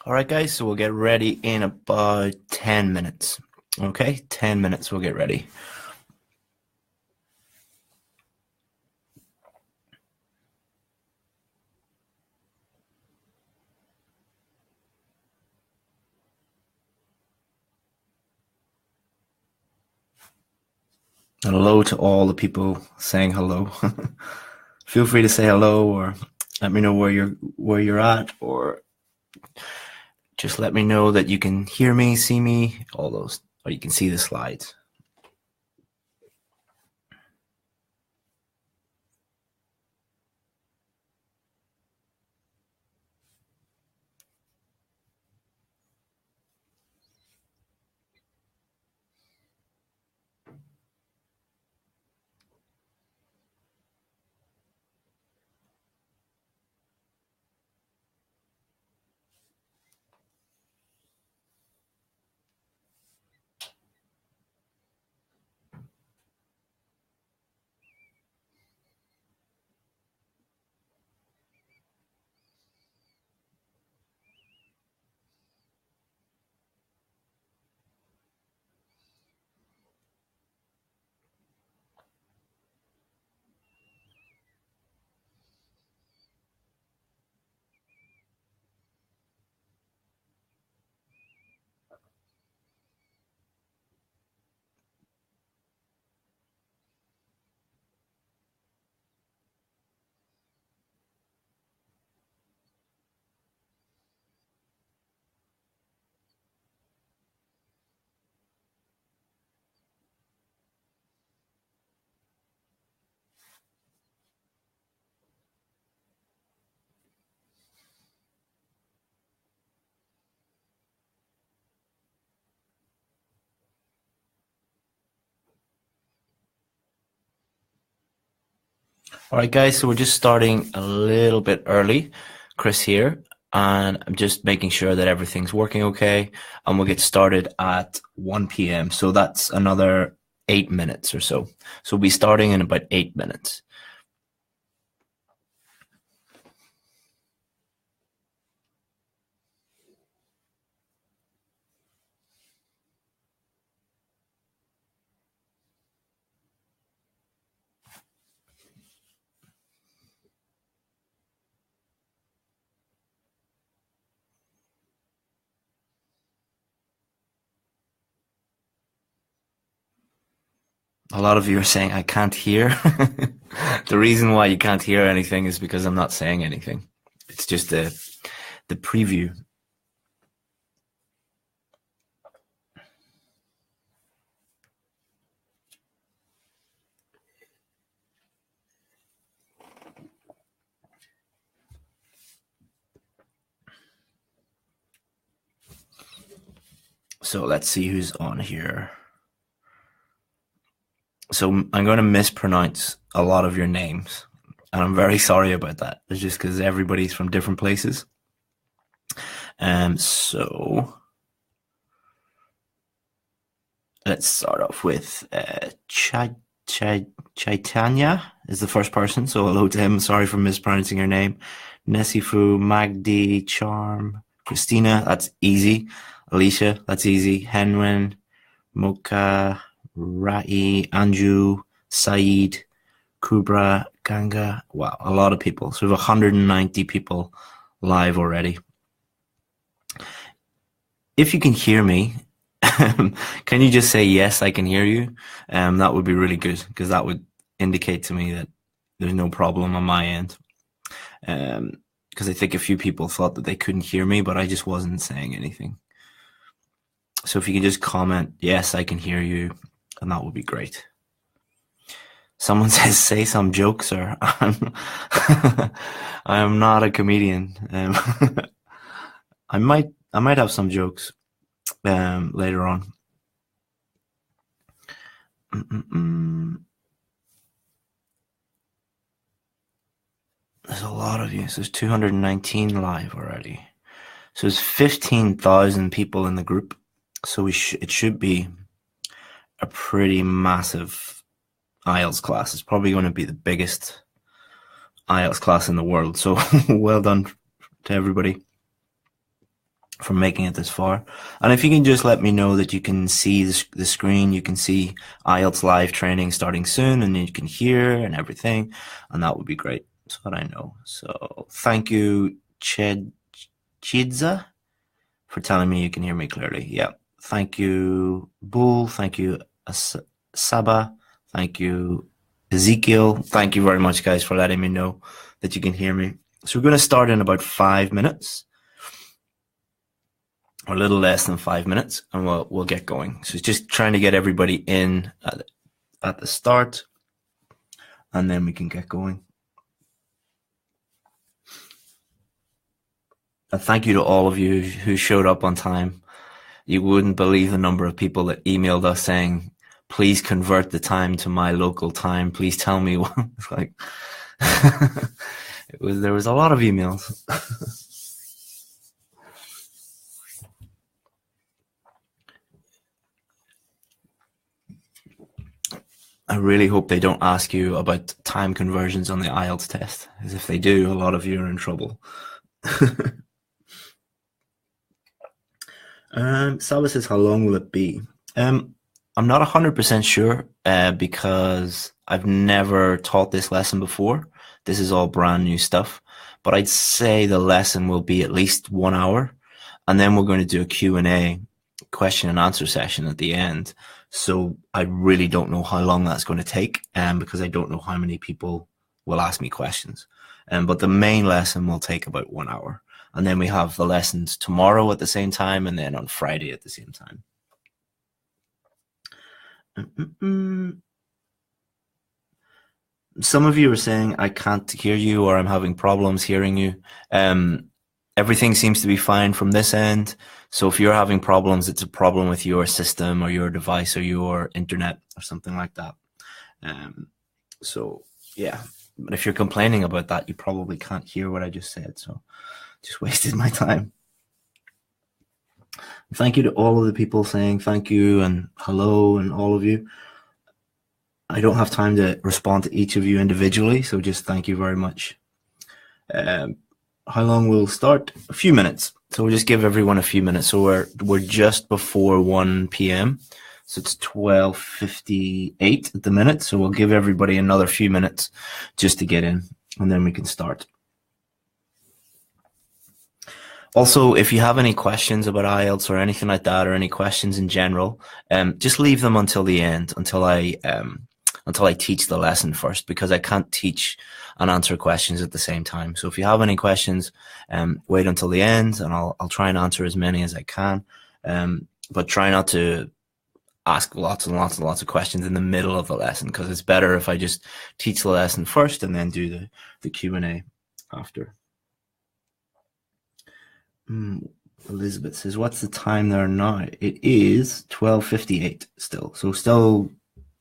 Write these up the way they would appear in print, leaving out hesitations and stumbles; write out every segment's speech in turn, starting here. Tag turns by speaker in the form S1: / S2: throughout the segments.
S1: All right, guys, so we'll get ready in about 10 minutes. Okay, 10 minutes, we'll get ready. Hello to all the people saying hello. Feel free to say hello or let me know where you're at, or just let me know that you can hear me, see me, all those, or you can see the slides. All right, guys, so we're just starting a little bit early. Chris here, and I'm just making sure that everything's working okay, and we'll get started at 1 p.m. So that's another 8 minutes or so. So we'll be starting in about 8 minutes. A lot of you are saying I can't hear. The reason why you can't hear anything is because I'm not saying anything. It's just the preview. So let's see who's on here. So I'm going to mispronounce a lot of your names, and I'm very sorry about that. It's just because everybody's from different places. So let's start off with Chaitanya is the first person. So hello to him. Sorry for mispronouncing your name. Nesifu, Magdi, Charm, Christina, that's easy. Alicia, that's easy. Henwin, Mocha, Rai, Anju, Saeed, Kubra, Ganga. Wow, a lot of people. So we have 190 people live already. If you can hear me, can you just say yes, I can hear you? That would be really good, because that would indicate to me that there's no problem on my end. Because I think a few people thought that they couldn't hear me, but I just wasn't saying anything. So if you can just comment, yes, I can hear you, and that would be great. Someone says, say some jokes, or I am not a comedian. I might have some jokes later on. There's a lot of you. So there's 219 live already. So there's 15,000 people in the group. So it should be a pretty massive IELTS class. It's probably going to be the biggest IELTS class in the world. So well done to everybody. for making it this far. And if you can just let me know that you can see the screen, you can see IELTS live training starting soon, and you can hear and everything, and that would be great. That's what I know. So thank you, Chidza, for telling me you can hear me clearly. Yeah. Thank you, Bull. Thank you, Saba. Thank you, Ezekiel. Thank you very much, guys, for letting me know that you can hear me. So we're going to start in about 5 minutes, or a little less than 5 minutes, and we'll get going. So it's just trying to get everybody in at the start, and then we can get going. And thank you to all of you who showed up on time. You wouldn't believe the number of people that emailed us saying, please convert the time to my local time. Please tell me what. It's like, there was a lot of emails. I really hope they don't ask you about time conversions on the IELTS test, because if they do, a lot of you are in trouble. Saba says, how long will it be? I'm not 100% sure because I've never taught this lesson before. This is all brand new stuff. But I'd say the lesson will be at least 1 hour. And then we're going to do a Q&A, question and answer session at the end. So I really don't know how long that's going to take because I don't know how many people will ask me questions. But the main lesson will take about 1 hour. And then we have the lessons tomorrow at the same time, and then on Friday at the same time. Some of you are saying I can't hear you, or I'm having problems hearing you. Everything seems to be fine from this end. So if you're having problems, it's a problem with your system or your device or your internet or something like that. So yeah, but if you're complaining about that, you probably can't hear what I just said. So just wasted my time. Thank you to all of the people saying thank you and hello and all of you. I don't have time to respond to each of you individually, so just thank you very much. How long will start? A few minutes. So we'll just give everyone a few minutes. So we're just before 1 p.m. So it's 12:58 at the minute. So we'll give everybody another few minutes just to get in, and then we can start. Also, if you have any questions about IELTS or anything like that, or any questions in general, just leave them until the end, until I teach the lesson first, because I can't teach and answer questions at the same time. So if you have any questions, wait until the end, and I'll try and answer as many as I can. But try not to ask lots and lots and lots of questions in the middle of the lesson, because it's better if I just teach the lesson first and then do the Q&A after. Elizabeth says, what's the time there now? It is 12:58 still. So still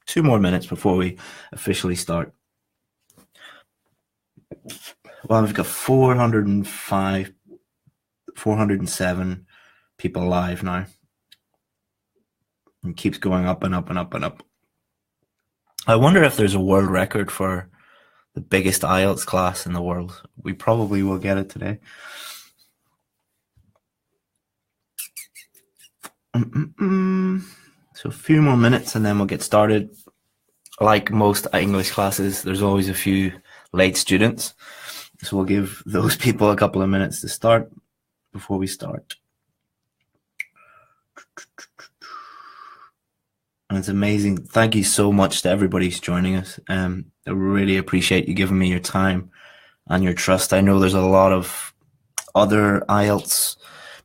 S1: 2 more minutes before we officially start. Well, we've got 405, 407 people live now. It keeps going up and up and up and up. I wonder if there's a world record for the biggest IELTS class in the world. We probably will get it today. So a few more minutes and then we'll get started. Like most English classes, there's always a few late students. So we'll give those people a couple of minutes to start before we start. And it's amazing. Thank you so much to everybody who's joining us. I really appreciate you giving me your time and your trust. I know there's a lot of other IELTS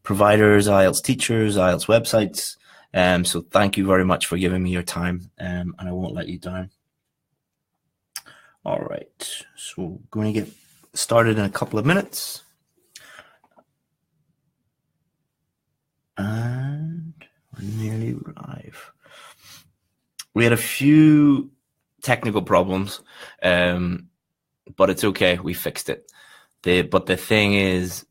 S1: providers, IELTS teachers, IELTS websites. So thank you very much for giving me your time, and I won't let you down. All right, so we're going to get started in a couple of minutes. And we're nearly live. We had a few technical problems, but it's okay. We fixed it. But the thing is,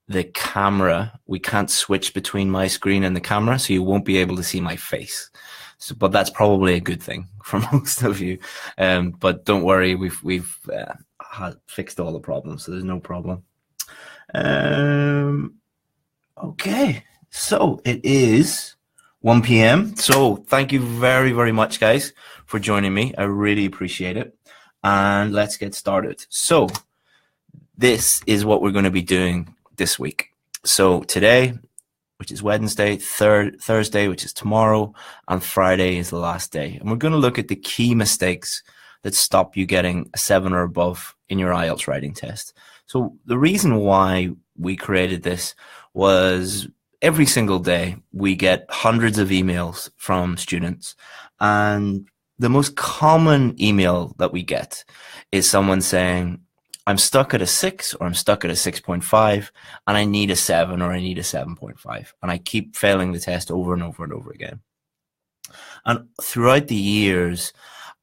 S1: the camera, we can't switch between my screen and the camera, so you won't be able to see my face. So, but that's probably a good thing for most of you. But don't worry, we've fixed all the problems, so there's no problem. Okay, so it is 1 p.m. So thank you very, very much, guys, for joining me. I really appreciate it. And let's get started. So this is what we're going to be doing this week. So today, which is Wednesday, Thursday, which is tomorrow, and Friday is the last day. And we're going to look at the key mistakes that stop you getting a 7 or above in your IELTS writing test. So the reason why we created this was every single day we get hundreds of emails from students, and the most common email that we get is someone saying, I'm stuck at a 6 or I'm stuck at a 6.5 and I need a 7 or I need a 7.5, and I keep failing the test over and over and over again. And throughout the years,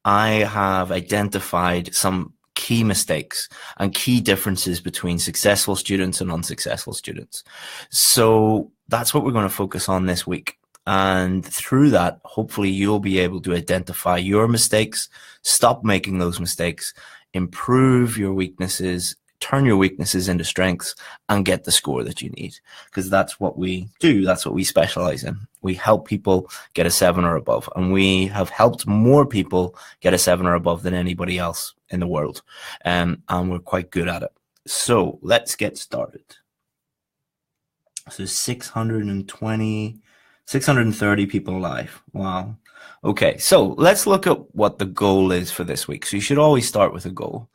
S1: I have identified some key mistakes and key differences between successful students and unsuccessful students. So that's what we're going to focus on this week. And through that, hopefully you'll be able to identify your mistakes, stop making those mistakes, improve your weaknesses, turn your weaknesses into strengths, and get the score that you need. Because that's what we do. That's what we specialize in. We help people get a 7 or above. And we have helped more people get a 7 or above than anybody else in the world. And we're quite good at it. So let's get started. So 630 people live. Wow. Okay, so let's look at what the goal is for this week. So you should always start with a goal.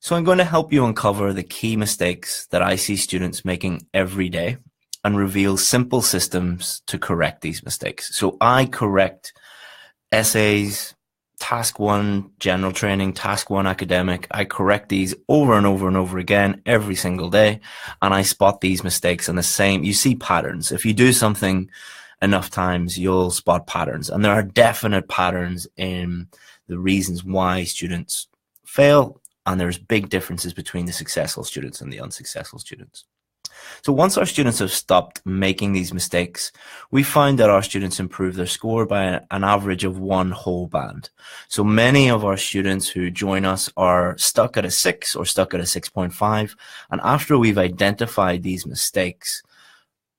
S1: So I'm going to help you uncover the key mistakes that I see students making every day and reveal simple systems to correct these mistakes. So I correct essays, task 1 general training, task 1 academic. I correct these over and over and over again every single day, and I spot these mistakes. And the same, you see patterns. If you do something enough times, you'll spot patterns, and there are definite patterns in the reasons why students fail. And there's big differences between the successful students and the unsuccessful students. So once our students have stopped making these mistakes, we find that our students improve their score by an average of 1 whole band. So many of our students who join us are stuck at a 6 or stuck at a 6.5. And after we've identified these mistakes,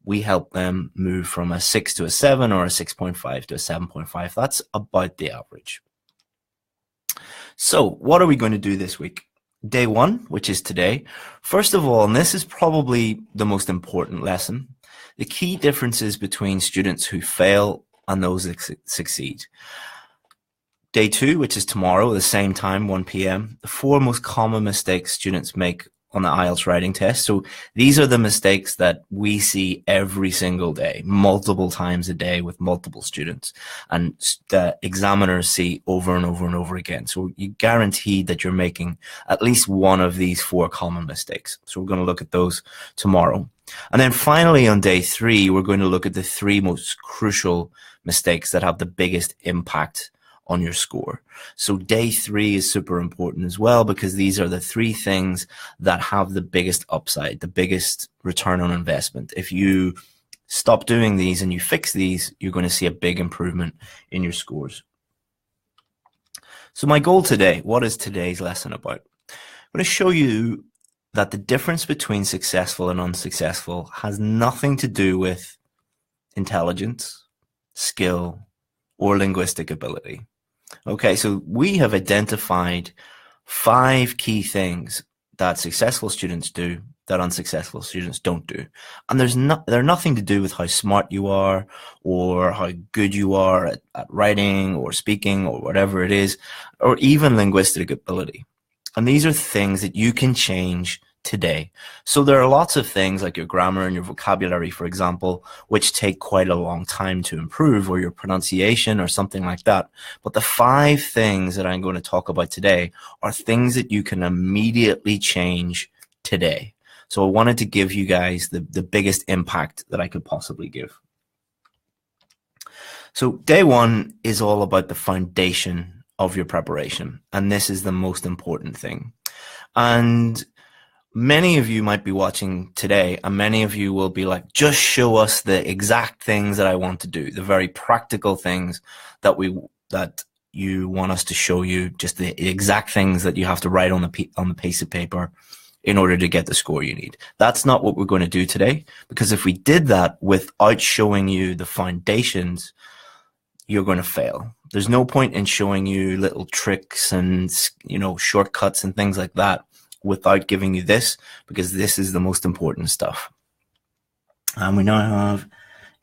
S1: we help them move from a 6 to a 7 or a 6.5 to a 7.5. That's about the average. So what are we going to do this week? Day 1, which is today. First of all, and this is probably the most important lesson, the key differences between students who fail and those that succeed. Day 2, which is tomorrow, the same time, 1 p.m., the 4 most common mistakes students make on the IELTS writing test. So these are the mistakes that we see every single day, multiple times a day with multiple students, and the examiners see over and over and over again. So you guaranteed that you're making at least one of these 4 common mistakes. So we're going to look at those tomorrow. And then finally on day 3, we're going to look at the 3 most crucial mistakes that have the biggest impact on your score. So day 3 is super important as well, because these are the 3 things that have the biggest upside, the biggest return on investment. If you stop doing these and you fix these, you're going to see a big improvement in your scores. So my goal today, what is today's lesson about? I'm going to show you that the difference between successful and unsuccessful has nothing to do with intelligence, skill, or linguistic ability. Okay, so we have identified 5 key things that successful students do that unsuccessful students don't do. And they're nothing to do with how smart you are or how good you are at writing or speaking or whatever it is, or even linguistic ability. And these are things that you can change today. So there are lots of things like your grammar and your vocabulary, for example, which take quite a long time to improve, or your pronunciation or something like that. But the 5 things that I'm going to talk about today are things that you can immediately change today. So I wanted to give you guys the biggest impact that I could possibly give. So day 1 is all about the foundation of your preparation. And this is the most important thing. And many of you might be watching today, and many of you will be like, just show us the exact things that I want to do, the very practical things that you want us to show you, just the exact things that you have to write on the piece of paper in order to get the score you need. That's not what we're going to do today, because if we did that without showing you the foundations, you're going to fail. There's no point in showing you little tricks and, shortcuts and things like that without giving you this, because this is the most important stuff. And we now have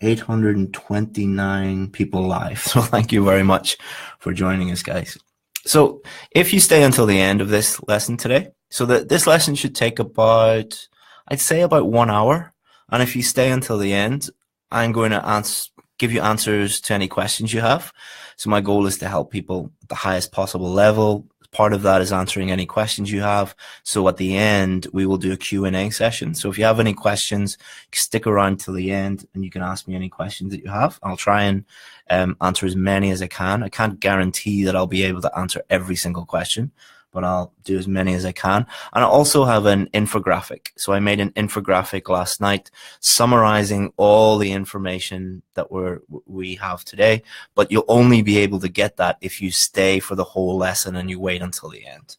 S1: 829 people live. So thank you very much for joining us, guys. So if you stay until the end of this lesson today, so that this lesson should take about, I'd say about 1 hour. And if you stay until the end, I'm going to give you answers to any questions you have. So my goal is to help people at the highest possible level. Part of that is answering any questions you have. So at the end, we will do a Q&A session. So if you have any questions, stick around till the end and you can ask me any questions that you have. I'll try and answer as many as I can. I can't guarantee that I'll be able to answer every single question, but I'll do as many as I can. And I also have an infographic. So I made an infographic last night summarizing all the information that we have today, but you'll only be able to get that if you stay for the whole lesson and you wait until the end.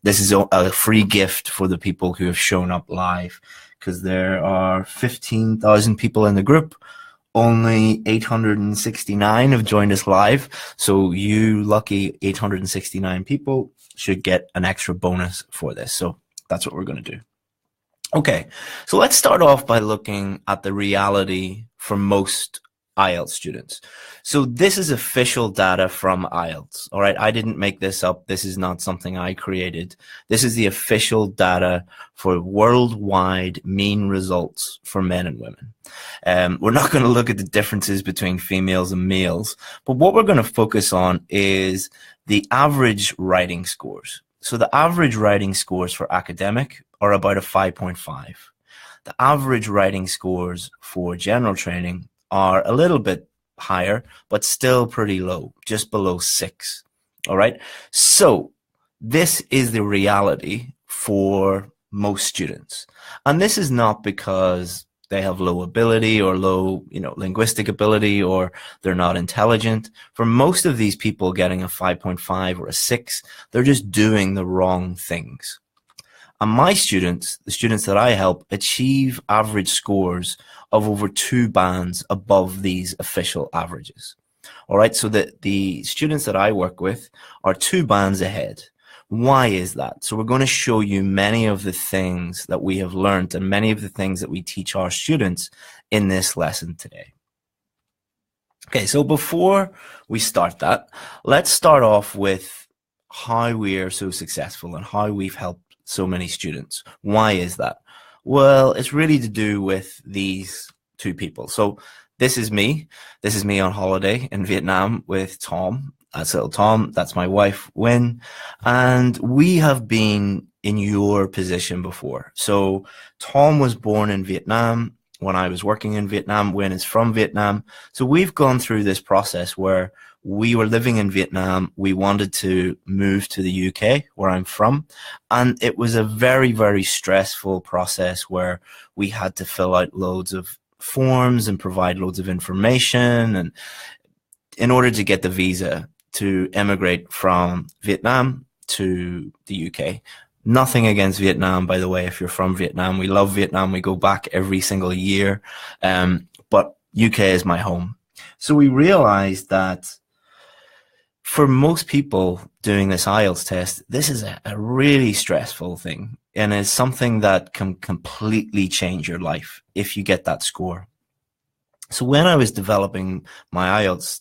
S1: This is a free gift for the people who have shown up live, because there are 15,000 people in the group. Only 869 have joined us live. So you lucky 869 people should get an extra bonus for this. So that's what we're going to do. Okay, so let's start off by looking at the reality for most IELTS students. So this is official data from IELTS. All right, I didn't make this up. This is not something I created. This is the official data for worldwide mean results for men and women. We're not going to look at the differences between females and males, but what we're going to focus on is the average writing scores. So the average writing scores for academic are about a 5.5. The average writing scores for general training are a little bit higher, but still pretty low, just below 6. All right. So this is the reality for most students. And this is not because they have low ability or low, linguistic ability, or they're not intelligent. For most of these people getting a 5.5 or a 6, they're just doing the wrong things. And my students, the students that I help, achieve average scores of over 2 bands above these official averages. All right, so the students that I work with are 2 bands ahead. Why is that? So we're going to show you many of the things that we have learned and many of the things that we teach our students in this lesson today. Okay, so before we start that, let's start off with how we are so successful and how we've helped so many students. Why is that? Well, it's really to do with these 2 people. So this is me. This is me on holiday in Vietnam with Tom. That's little Tom. That's my wife, Wynn. And we have been in your position before. So Tom was born in Vietnam when I was working in Vietnam. Wynn is from Vietnam. So we've gone through this process where we were living in Vietnam. We wanted to move to the UK, where I'm from. And it was a very, very stressful process where we had to fill out loads of forms and provide loads of information, and in order to get the visa to immigrate from Vietnam to the UK. Nothing against Vietnam, by the way, if you're from Vietnam. We love Vietnam. We go back every single year. But UK is my home. So we realized that for most people doing this IELTS test, this is a really stressful thing, and it's something that can completely change your life if you get that score. So when I was developing my IELTS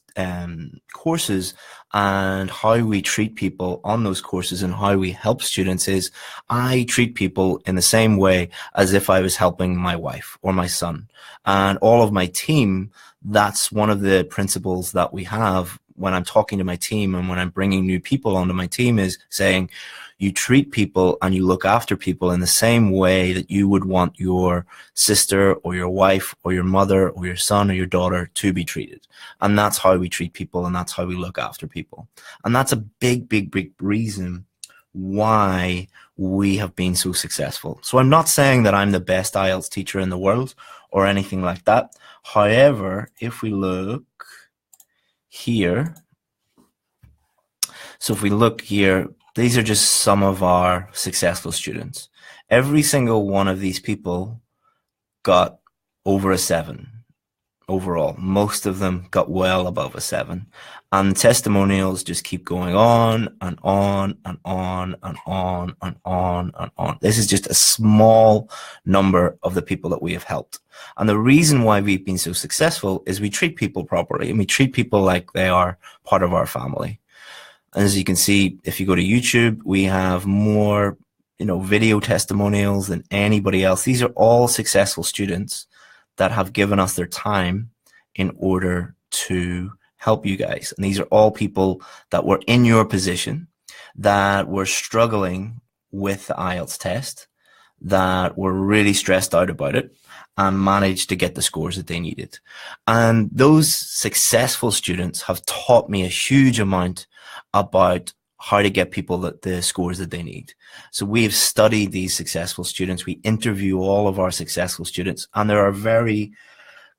S1: courses and how we treat people on those courses and how we help students, is I treat people in the same way as if I was helping my wife or my son. And all of my team, that's one of the principles that we have when I'm talking to my team and when I'm bringing new people onto my team, is saying you treat people and you look after people in the same way that you would want your sister or your wife or your mother or your son or your daughter to be treated. And that's how we treat people, and that's how we look after people. And that's a big, big, big reason why we have been so successful. So I'm not saying that I'm the best IELTS teacher in the world or anything like that. However, if we look here, so if we look here, These are just some of our successful students. Every single one of these people got over a 7 overall. Most of them got well above a 7. And testimonials just keep going on and on and on and on and on and on. This is just a small number of the people that we have helped. And the reason why we've been so successful is we treat people properly, and we treat people like they are part of our family. And as you can see, if you go to YouTube, we have more, video testimonials than anybody else. These are all successful students that have given us their time in order to help you guys. And these are all people that were in your position, that were struggling with the IELTS test, that were really stressed out about it, and managed to get the scores that they needed. And those successful students have taught me a huge amount about how to get people the scores that they need. So we've studied these successful students. We interview all of our successful students, and there are very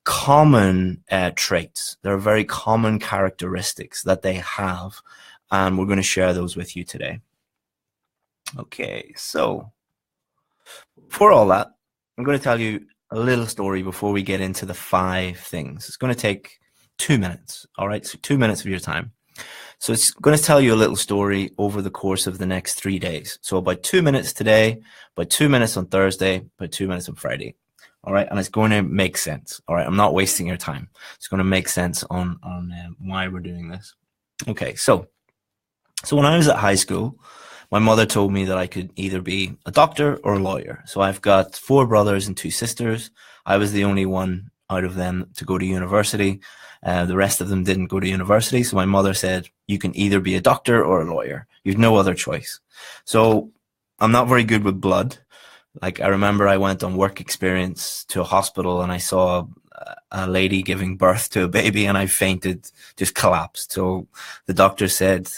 S1: common traits. There are very common characteristics that they have, and we're going to share those with you today. Okay, so for all that, I'm going to tell you a little story before we get into the 5 things. It's going to take 2 minutes. All right, so 2 minutes of your time. So it's going to tell you a little story over the course of the next 3 days. So about 2 minutes today, about 2 minutes on Thursday, about 2 minutes on Friday. All right, and it's going to make sense. All right, I'm not wasting your time. It's going to make sense on why we're doing this. Okay, so when I was at high school, my mother told me that I could either be a doctor or a lawyer. So I've got 4 brothers and 2 sisters. I was the only one out of them to go to university. The rest of them didn't go to university. So my mother said, you can either be a doctor or a lawyer. You've no other choice. So I'm not very good with blood. Like, I remember I went on work experience to a hospital and I saw a lady giving birth to a baby and I fainted, just collapsed. So the doctor said,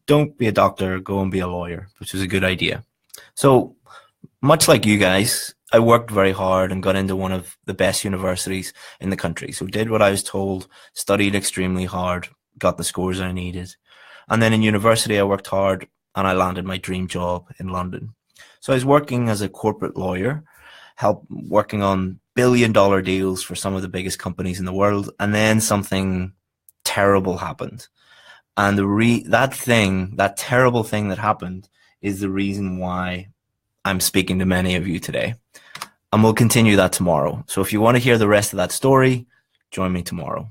S1: don't be a doctor, go and be a lawyer, which was a good idea. So much like you guys, I worked very hard and got into one of the best universities in the country. So did what I was told, studied extremely hard, got the scores I needed. And then in university, I worked hard and I landed my dream job in London. So I was working as a corporate lawyer, working on billion-dollar deals for some of the biggest companies in the world. And then something terrible happened. And that terrible thing that happened is the reason why I'm speaking to many of you today. And we'll continue that tomorrow. So if you want to hear the rest of that story, join me tomorrow.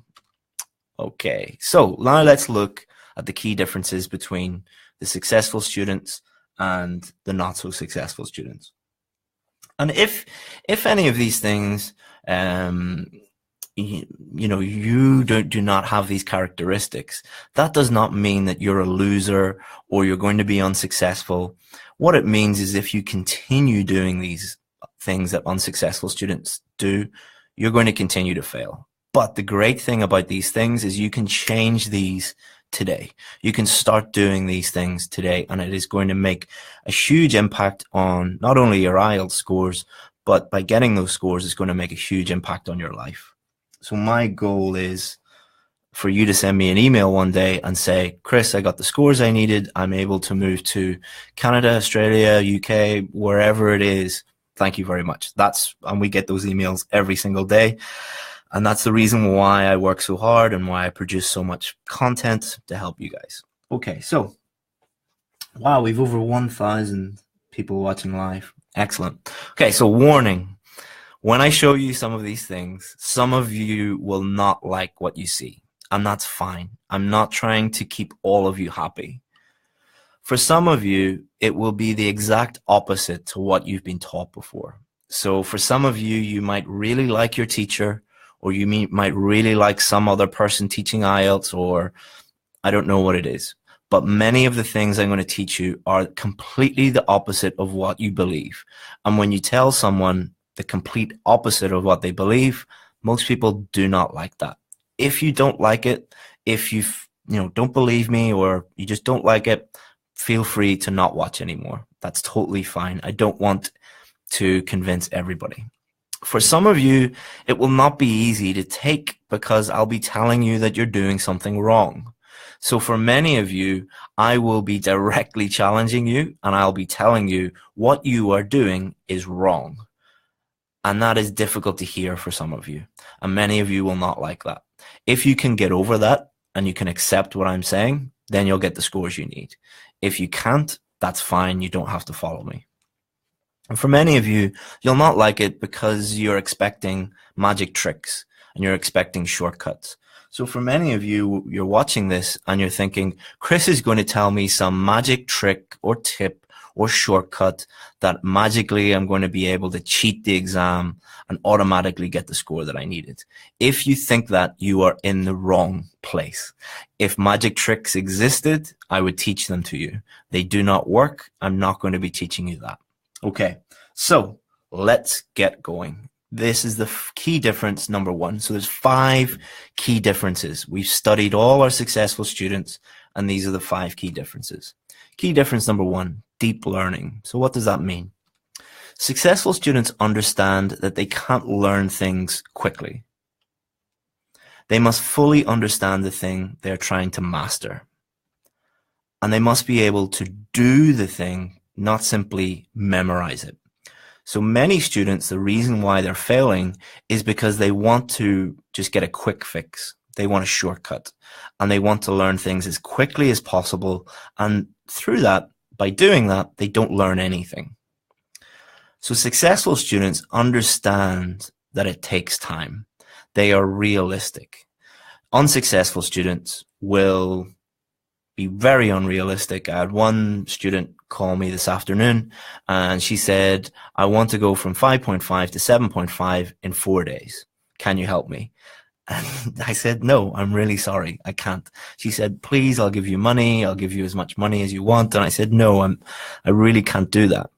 S1: Okay, so now let's look at the key differences between the successful students and the not so successful students. And if any of these things, you do not have these characteristics, that does not mean that you're a loser or you're going to be unsuccessful. What it means is if you continue doing these things that unsuccessful students do, you're going to continue to fail. But the great thing about these things is you can change these today. You can start doing these things today, and it is going to make a huge impact on not only your IELTS scores, but by getting those scores, it's going to make a huge impact on your life. So my goal is for you to send me an email one day and say, Chris, I got the scores I needed. I'm able to move to Canada, Australia, UK, wherever it is. Thank you very much. And we get those emails every single day. And that's the reason why I work so hard and why I produce so much content to help you guys. Okay, so, wow, we've over 1,000 people watching live. Excellent. Okay, so warning. When I show you some of these things, some of you will not like what you see. And that's fine. I'm not trying to keep all of you happy. For some of you, it will be the exact opposite to what you've been taught before. So for some of you, you might really like your teacher, or you might really like some other person teaching IELTS, or I don't know what it is. But many of the things I'm going to teach you are completely the opposite of what you believe. And when you tell someone the complete opposite of what they believe, most people do not like that. If you don't like it, if you don't believe me, or you just don't like it, feel free to not watch anymore. That's totally fine. I don't want to convince everybody. For some of you, it will not be easy to take because I'll be telling you that you're doing something wrong. So for many of you, I will be directly challenging you, and I'll be telling you what you are doing is wrong. And that is difficult to hear for some of you. And many of you will not like that. If you can get over that and you can accept what I'm saying, then you'll get the scores you need. If you can't, that's fine. You don't have to follow me. And for many of you, you'll not like it because you're expecting magic tricks and you're expecting shortcuts. So for many of you, you're watching this and you're thinking, Chris is going to tell me some magic trick or tip or shortcut that magically I'm going to be able to cheat the exam and automatically get the score that I needed. If you think that, you are in the wrong place. If magic tricks existed, I would teach them to you. They do not work. I'm not going to be teaching you that. Okay, so let's get going. This is the key difference, number one. So there's 5 key differences. We've studied all our successful students, and these are the 5 key differences. Key difference number 1, deep learning. So what does that mean? Successful students understand that they can't learn things quickly. They must fully understand the thing they're trying to master. And they must be able to do the thing, not simply memorize it. So many students, the reason why they're failing is because they want to just get a quick fix. They want a shortcut, and they want to learn things as quickly as possible. And through that, by doing that, they don't learn anything. So successful students understand that it takes time. They are realistic. Unsuccessful students will be very unrealistic. I had one student call me this afternoon and she said, I want to go from 5.5 to 7.5 in 4 days. Can you help me? And I said, no, I'm really sorry. I can't. She said, please, I'll give you money. I'll give you as much money as you want. And I said, no, I really can't do that.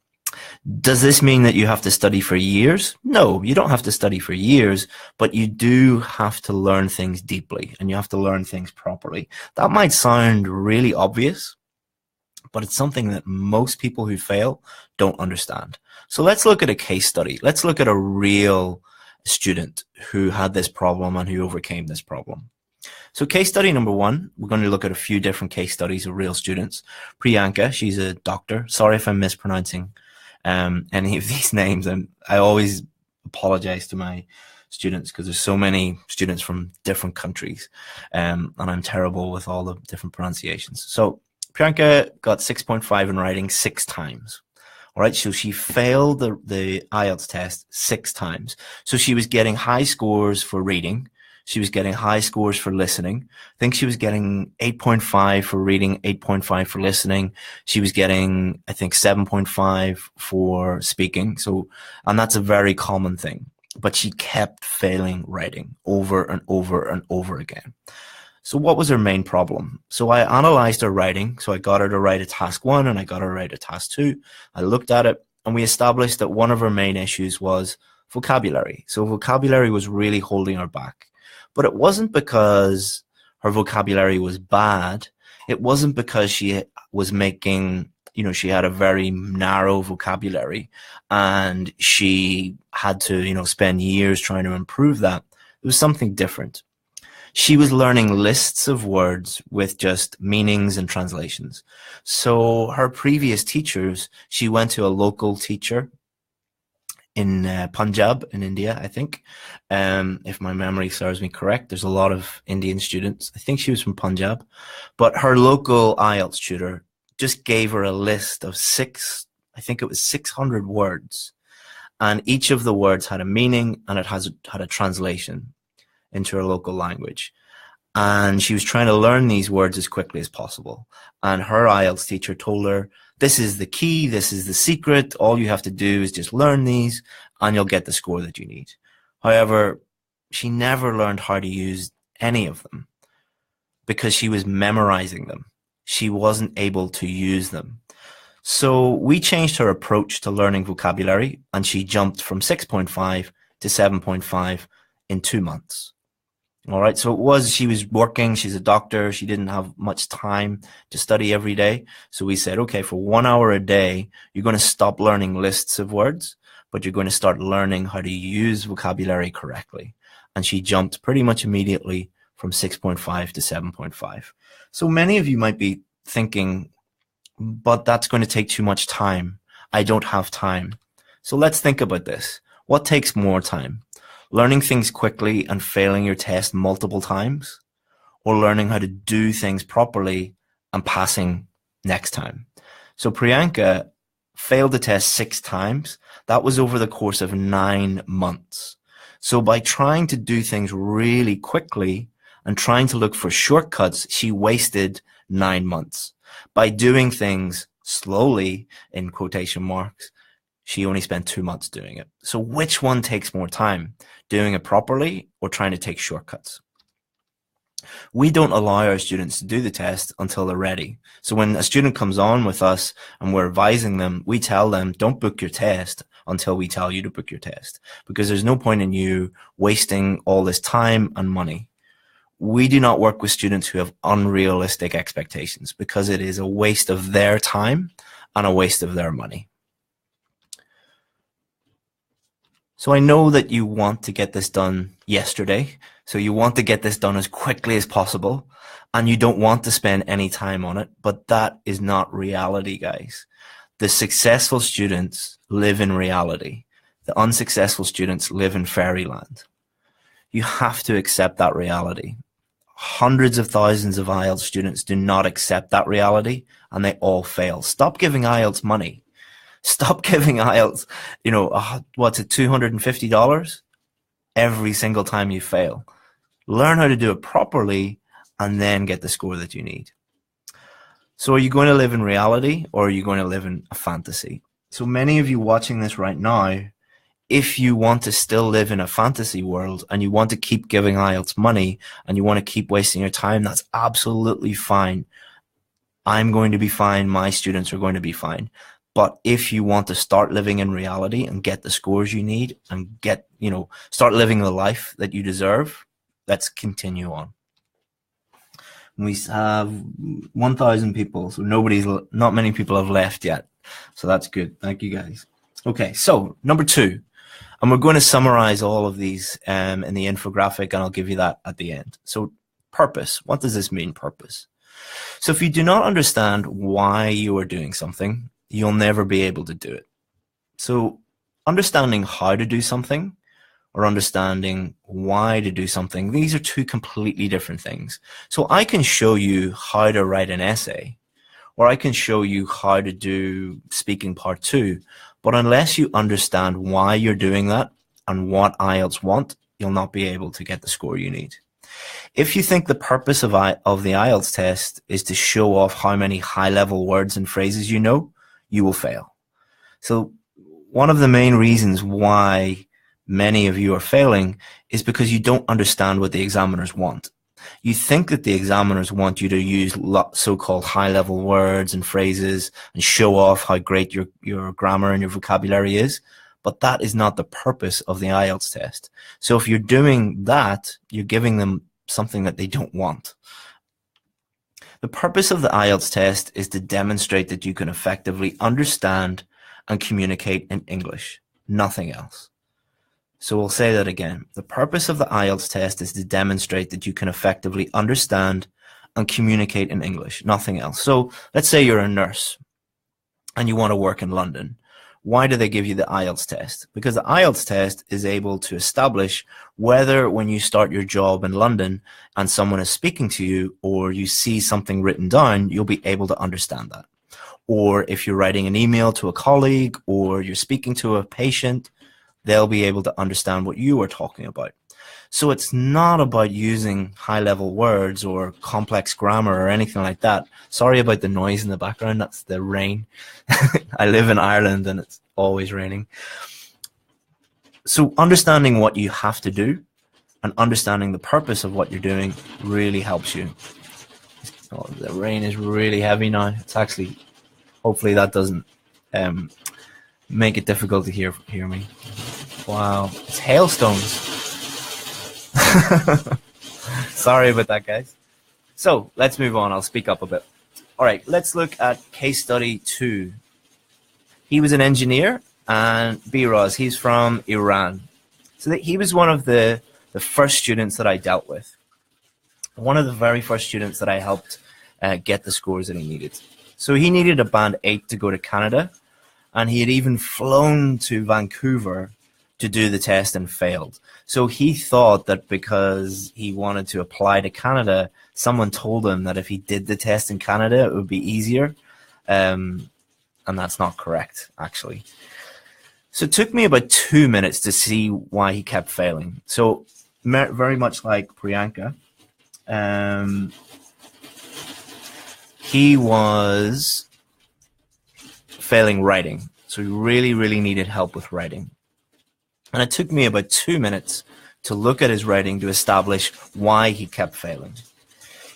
S1: Does this mean that you have to study for years? No, you don't have to study for years, but you do have to learn things deeply and you have to learn things properly. That might sound really obvious, but it's something that most people who fail don't understand. So let's look at a case study. Let's look at a real student who had this problem and who overcame this problem. So case study number 1, we're going to look at a few different case studies of real students. Priyanka, she's a doctor. Sorry if I'm mispronouncing any of these names, and I always apologize to my students because there's so many students from different countries, and I'm terrible with all the different pronunciations. So Priyanka got 6.5 in writing 6 times. All right, so she failed the IELTS test 6 times. So she was getting high scores for reading. She was getting high scores for listening. I think she was getting 8.5 for reading, 8.5 for listening. She was getting, I think, 7.5 for speaking. So, and that's a very common thing. But she kept failing writing over and over and over again. So what was her main problem? So I analyzed her writing. So I got her to write a task 1 and I got her to write a task 2. I looked at it and we established that one of her main issues was vocabulary. So vocabulary was really holding her back. But it wasn't because her vocabulary was bad. It wasn't because she was making, she had a very narrow vocabulary and she had to, spend years trying to improve that. It was something different. She was learning lists of words with just meanings and translations. So her previous teachers, she went to a local teacher in Punjab in India, I think, if my memory serves me correct. There's a lot of Indian students. I think she was from Punjab, but her local IELTS tutor just gave her a list of 600 words, and each of the words had a meaning and it had a translation into her local language. And she was trying to learn these words as quickly as possible. And her IELTS teacher told her, this is the key, this is the secret, all you have to do is just learn these and you'll get the score that you need. However, she never learned how to use any of them because she was memorizing them. She wasn't able to use them. So we changed her approach to learning vocabulary and she jumped from 6.5 to 7.5 in 2 months. All right, so she was working, she's a doctor, she didn't have much time to study every day. So we said, okay, for 1 hour a day, you're going to stop learning lists of words, but you're going to start learning how to use vocabulary correctly. And she jumped pretty much immediately from 6.5 to 7.5. So many of you might be thinking, but that's going to take too much time. I don't have time. So let's think about this. What takes more time? Learning things quickly and failing your test multiple times, or learning how to do things properly and passing next time? So Priyanka failed the test 6 times. That was over the course of 9 months. So by trying to do things really quickly and trying to look for shortcuts, she wasted 9 months. By doing things slowly, in quotation marks, she only spent 2 months doing it. So which one takes more time, doing it properly or trying to take shortcuts? We don't allow our students to do the test until they're ready. So when a student comes on with us and we're advising them, we tell them, don't book your test until we tell you to book your test, because there's no point in you wasting all this time and money. We do not work with students who have unrealistic expectations, because it is a waste of their time and a waste of their money. So I know that you want to get this done yesterday. So you want to get this done as quickly as possible, and you don't want to spend any time on it, but that is not reality, guys. The successful students live in reality. The unsuccessful students live in fairyland. You have to accept that reality. Hundreds of thousands of IELTS students do not accept that reality, and they all fail. Stop giving IELTS money. Stop giving IELTS, what's it, $250 every single time you fail. Learn how to do it properly and then get the score that you need. So are you going to live in reality, or are you going to live in a fantasy? So many of you watching this right now, if you want to still live in a fantasy world and you want to keep giving IELTS money and you want to keep wasting your time, that's absolutely fine. I'm going to be fine. My students are going to be fine. But if you want to start living in reality and get the scores you need and start living the life that you deserve, let's continue on. We have 1,000 people, so not many people have left yet. So that's good. Thank you, guys. Okay, so number 2, and we're going to summarize all of these in the infographic, and I'll give you that at the end. So purpose. What does this mean, purpose? So if you do not understand why you are doing something, you'll never be able to do it. So understanding how to do something or understanding why to do something, these are 2 completely different things. So I can show you how to write an essay, or I can show you how to do speaking part 2, but unless you understand why you're doing that and what IELTS want, you'll not be able to get the score you need. If you think the purpose of the IELTS test is to show off how many high-level words and phrases you know, you will fail. So one of the main reasons why many of you are failing is because you don't understand what the examiners want. You think that the examiners want you to use so-called high-level words and phrases and show off how great your grammar and your vocabulary is, but that is not the purpose of the IELTS test. So if you're doing that, you're giving them something that they don't want. The purpose of the IELTS test is to demonstrate that you can effectively understand and communicate in English, nothing else. So we'll say that again. The purpose of the IELTS test is to demonstrate that you can effectively understand and communicate in English, nothing else. So let's say you're a nurse and you want to work in London. Why do they give you the IELTS test? Because the IELTS test is able to establish whether when you start your job in London and someone is speaking to you or you see something written down, you'll be able to understand that. Or if you're writing an email to a colleague or you're speaking to a patient, they'll be able to understand what you are talking about. So it's not about using high-level words or complex grammar or anything like that. Sorry about the noise in the background. That's the rain. I live in Ireland and it's always raining. So understanding what you have to do and understanding the purpose of what you're doing really helps you. Oh, the rain is really heavy now. It's actually, hopefully that doesn't make it difficult to hear me. Wow, it's hailstones. Sorry about that, guys. So let's move on. I'll speak up a bit. All right, let's look at case study 2. He was an engineer, and Biraz, he's from Iran. So he was one of the first students that I dealt with. one of the very first students that I helped get the scores that he needed. So he needed a band 8 to go to Canada, and he had even flown to Vancouver to do the test and failed. So he thought that because he wanted to apply to Canada, someone told him that if he did the test in Canada, it would be easier. And that's not correct, actually. So it took me about 2 minutes to see why he kept failing. So very much like Priyanka, he was failing writing. So he really, really needed help with writing. And it took me about 2 minutes to look at his writing to establish why he kept failing.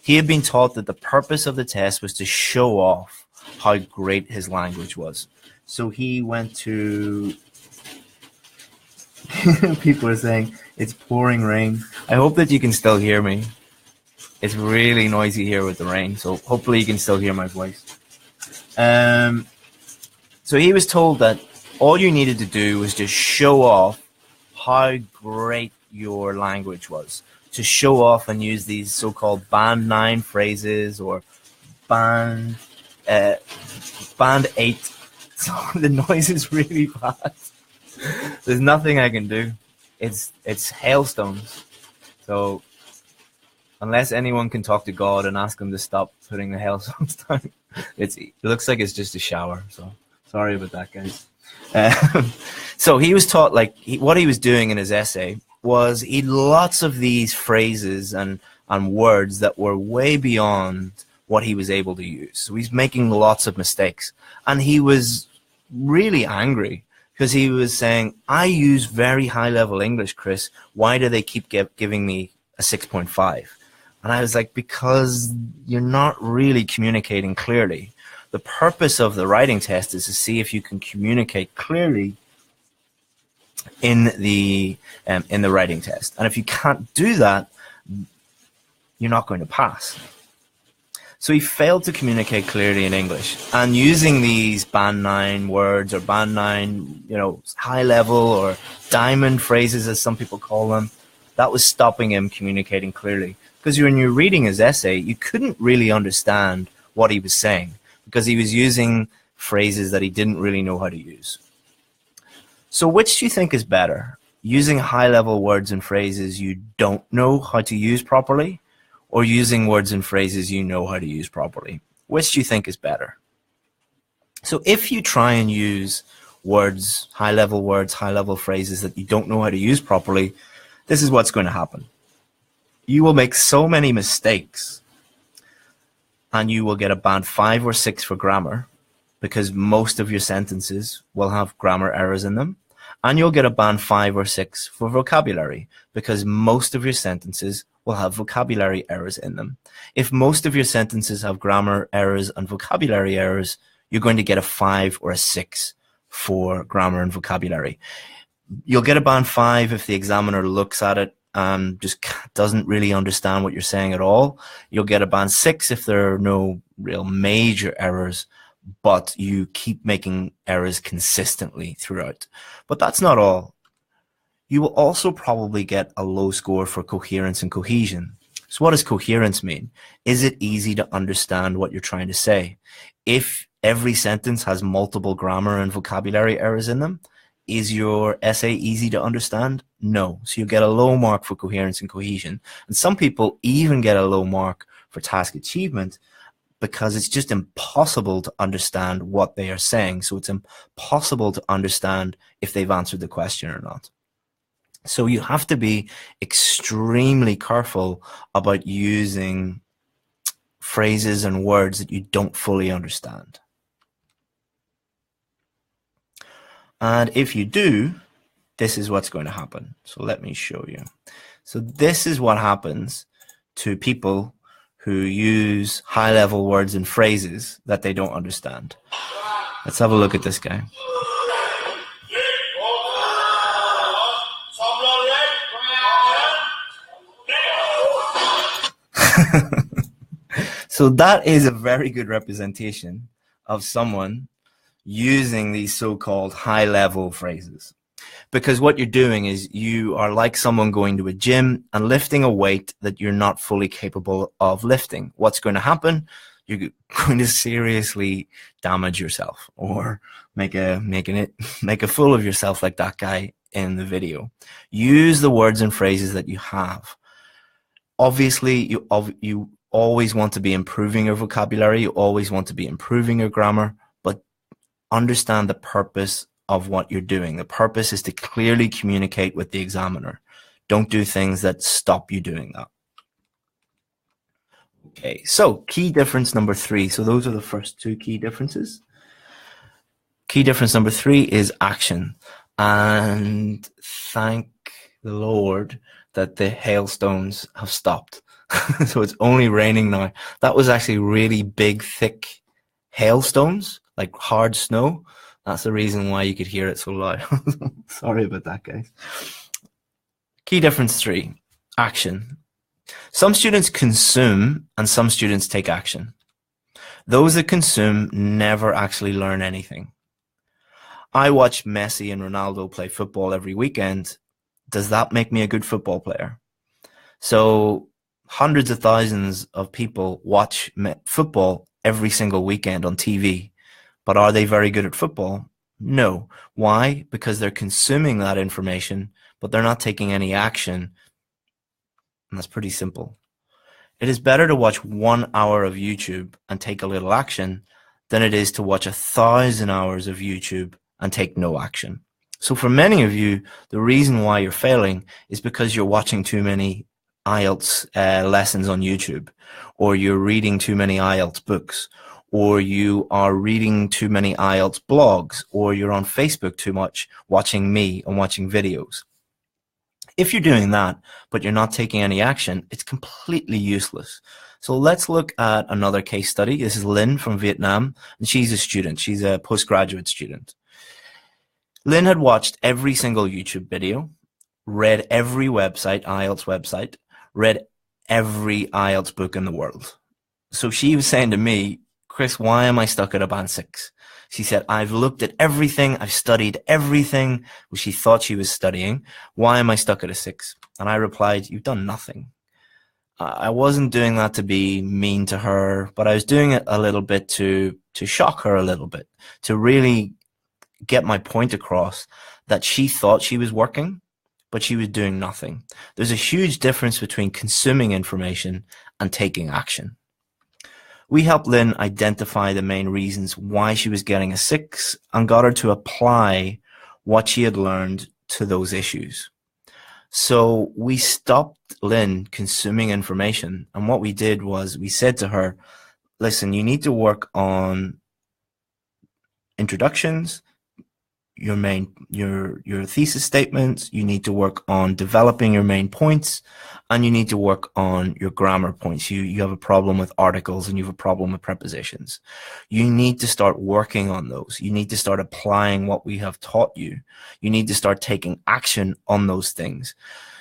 S1: He had been taught that the purpose of the test was to show off how great his language was. So he went to... People are saying, it's pouring rain. I hope that you can still hear me. It's really noisy here with the rain, so hopefully you can still hear my voice. So he was told that all you needed to do was just show off how great your language was. To show off and use these so-called band 9 phrases or band 8. So the noise is really bad. There's nothing I can do. It's hailstones. So unless anyone can talk to God and ask him to stop putting the hailstones down, it looks like it's just a shower. So sorry about that, guys. So he was taught, like, what he was doing in his essay was he had lots of these phrases and words that were way beyond what he was able to use. So he's making lots of mistakes. And he was really angry because he was saying, I use very high-level English, Chris. Why do they keep giving me a 6.5? And I was like, because you're not really communicating clearly. The purpose of the writing test is to see if you can communicate clearly in the writing test. And if you can't do that, you're not going to pass. So he failed to communicate clearly in English. And using these band 9 words or band 9, high level or diamond phrases, as some people call them, that was stopping him communicating clearly. Because when you're reading his essay, you couldn't really understand what he was saying because he was using phrases that he didn't really know how to use. So which do you think is better? Using high-level words and phrases you don't know how to use properly, or using words and phrases you know how to use properly? Which do you think is better? So if you try and use words, high-level phrases that you don't know how to use properly, this is what's going to happen. You will make so many mistakes and you will get a band 5 or 6 for grammar because most of your sentences will have grammar errors in them. And you'll get a band 5 or 6 for vocabulary because most of your sentences will have vocabulary errors in them. If most of your sentences have grammar errors and vocabulary errors, you're going to get a 5 or a 6 for grammar and vocabulary. You'll get a band 5 if the examiner looks at it and just doesn't really understand what you're saying at all. You'll get a band 6 if there are no real major errors, but you keep making errors consistently throughout. But that's not all. You will also probably get a low score for coherence and cohesion. So what does coherence mean? Is it easy to understand what you're trying to say? If every sentence has multiple grammar and vocabulary errors in them, is your essay easy to understand? No. So you get a low mark for coherence and cohesion. And some people even get a low mark for task achievement because it's just impossible to understand what they are saying. So it's impossible to understand if they've answered the question or not. So you have to be extremely careful about using phrases and words that you don't fully understand. And if you do, this is what's going to happen. So let me show you. So this is what happens to people who use high-level words and phrases that they don't understand. Let's have a look at this guy. So that is a very good representation of someone using these so-called high-level phrases. Because what you're doing is you are like someone going to a gym and lifting a weight that you're not fully capable of lifting. What's going to happen? You're going to seriously damage yourself, or make a fool of yourself like that guy in the video. Use the words and phrases that you have. Obviously, you always want to be improving your vocabulary. You always want to be improving your grammar, but understand the purpose of what you're doing. The purpose is to clearly communicate with the examiner. Don't do things that stop you doing that. Okay, so key difference number 3. So those are the first 2 key differences. Key difference number 3 is action. And thank the Lord that the hailstones have stopped. So it's only raining now. That was actually really big, thick hailstones, like hard snow. That's the reason why you could hear it so loud. Sorry about that, guys. Key difference 3, action. Some students consume and some students take action. Those that consume never actually learn anything. I watch Messi and Ronaldo play football every weekend. Does that make me a good football player? So hundreds of thousands of people watch football every single weekend on TV. But are they very good at football? No. Why? Because they're consuming that information, but they're not taking any action. And that's pretty simple. It is better to watch 1 hour of YouTube and take a little action than it is to watch 1,000 hours of YouTube and take no action. So for many of you, the reason why you're failing is because you're watching too many IELTS lessons on YouTube, or you're reading too many IELTS books, or you are reading too many IELTS blogs, or you're on Facebook too much watching me and watching videos. If you're doing that, but you're not taking any action, it's completely useless. So let's look at another case study. This is Lynn from Vietnam, and she's a student. She's a postgraduate student. Lynn had watched every single YouTube video, read every website, IELTS website, read every IELTS book in the world. So she was saying to me, Chris, why am I stuck at a band 6? She said, I've looked at everything. I've studied everything which she thought she was studying. Why am I stuck at a 6? And I replied, you've done nothing. I wasn't doing that to be mean to her, but I was doing it a little bit to shock her a little bit, to really get my point across that she thought she was working, but she was doing nothing. There's a huge difference between consuming information and taking action. We helped Lynn identify the main reasons why she was getting a 6 and got her to apply what she had learned to those issues. So we stopped Lynn consuming information, and what we did was we said to her, listen, you need to work on introductions, your thesis statements, you need to work on developing your main points, and you need to work on your grammar points. You have a problem with articles and you have a problem with prepositions. You need to start working on those. You need to start applying what we have taught you. You need to start taking action on those things.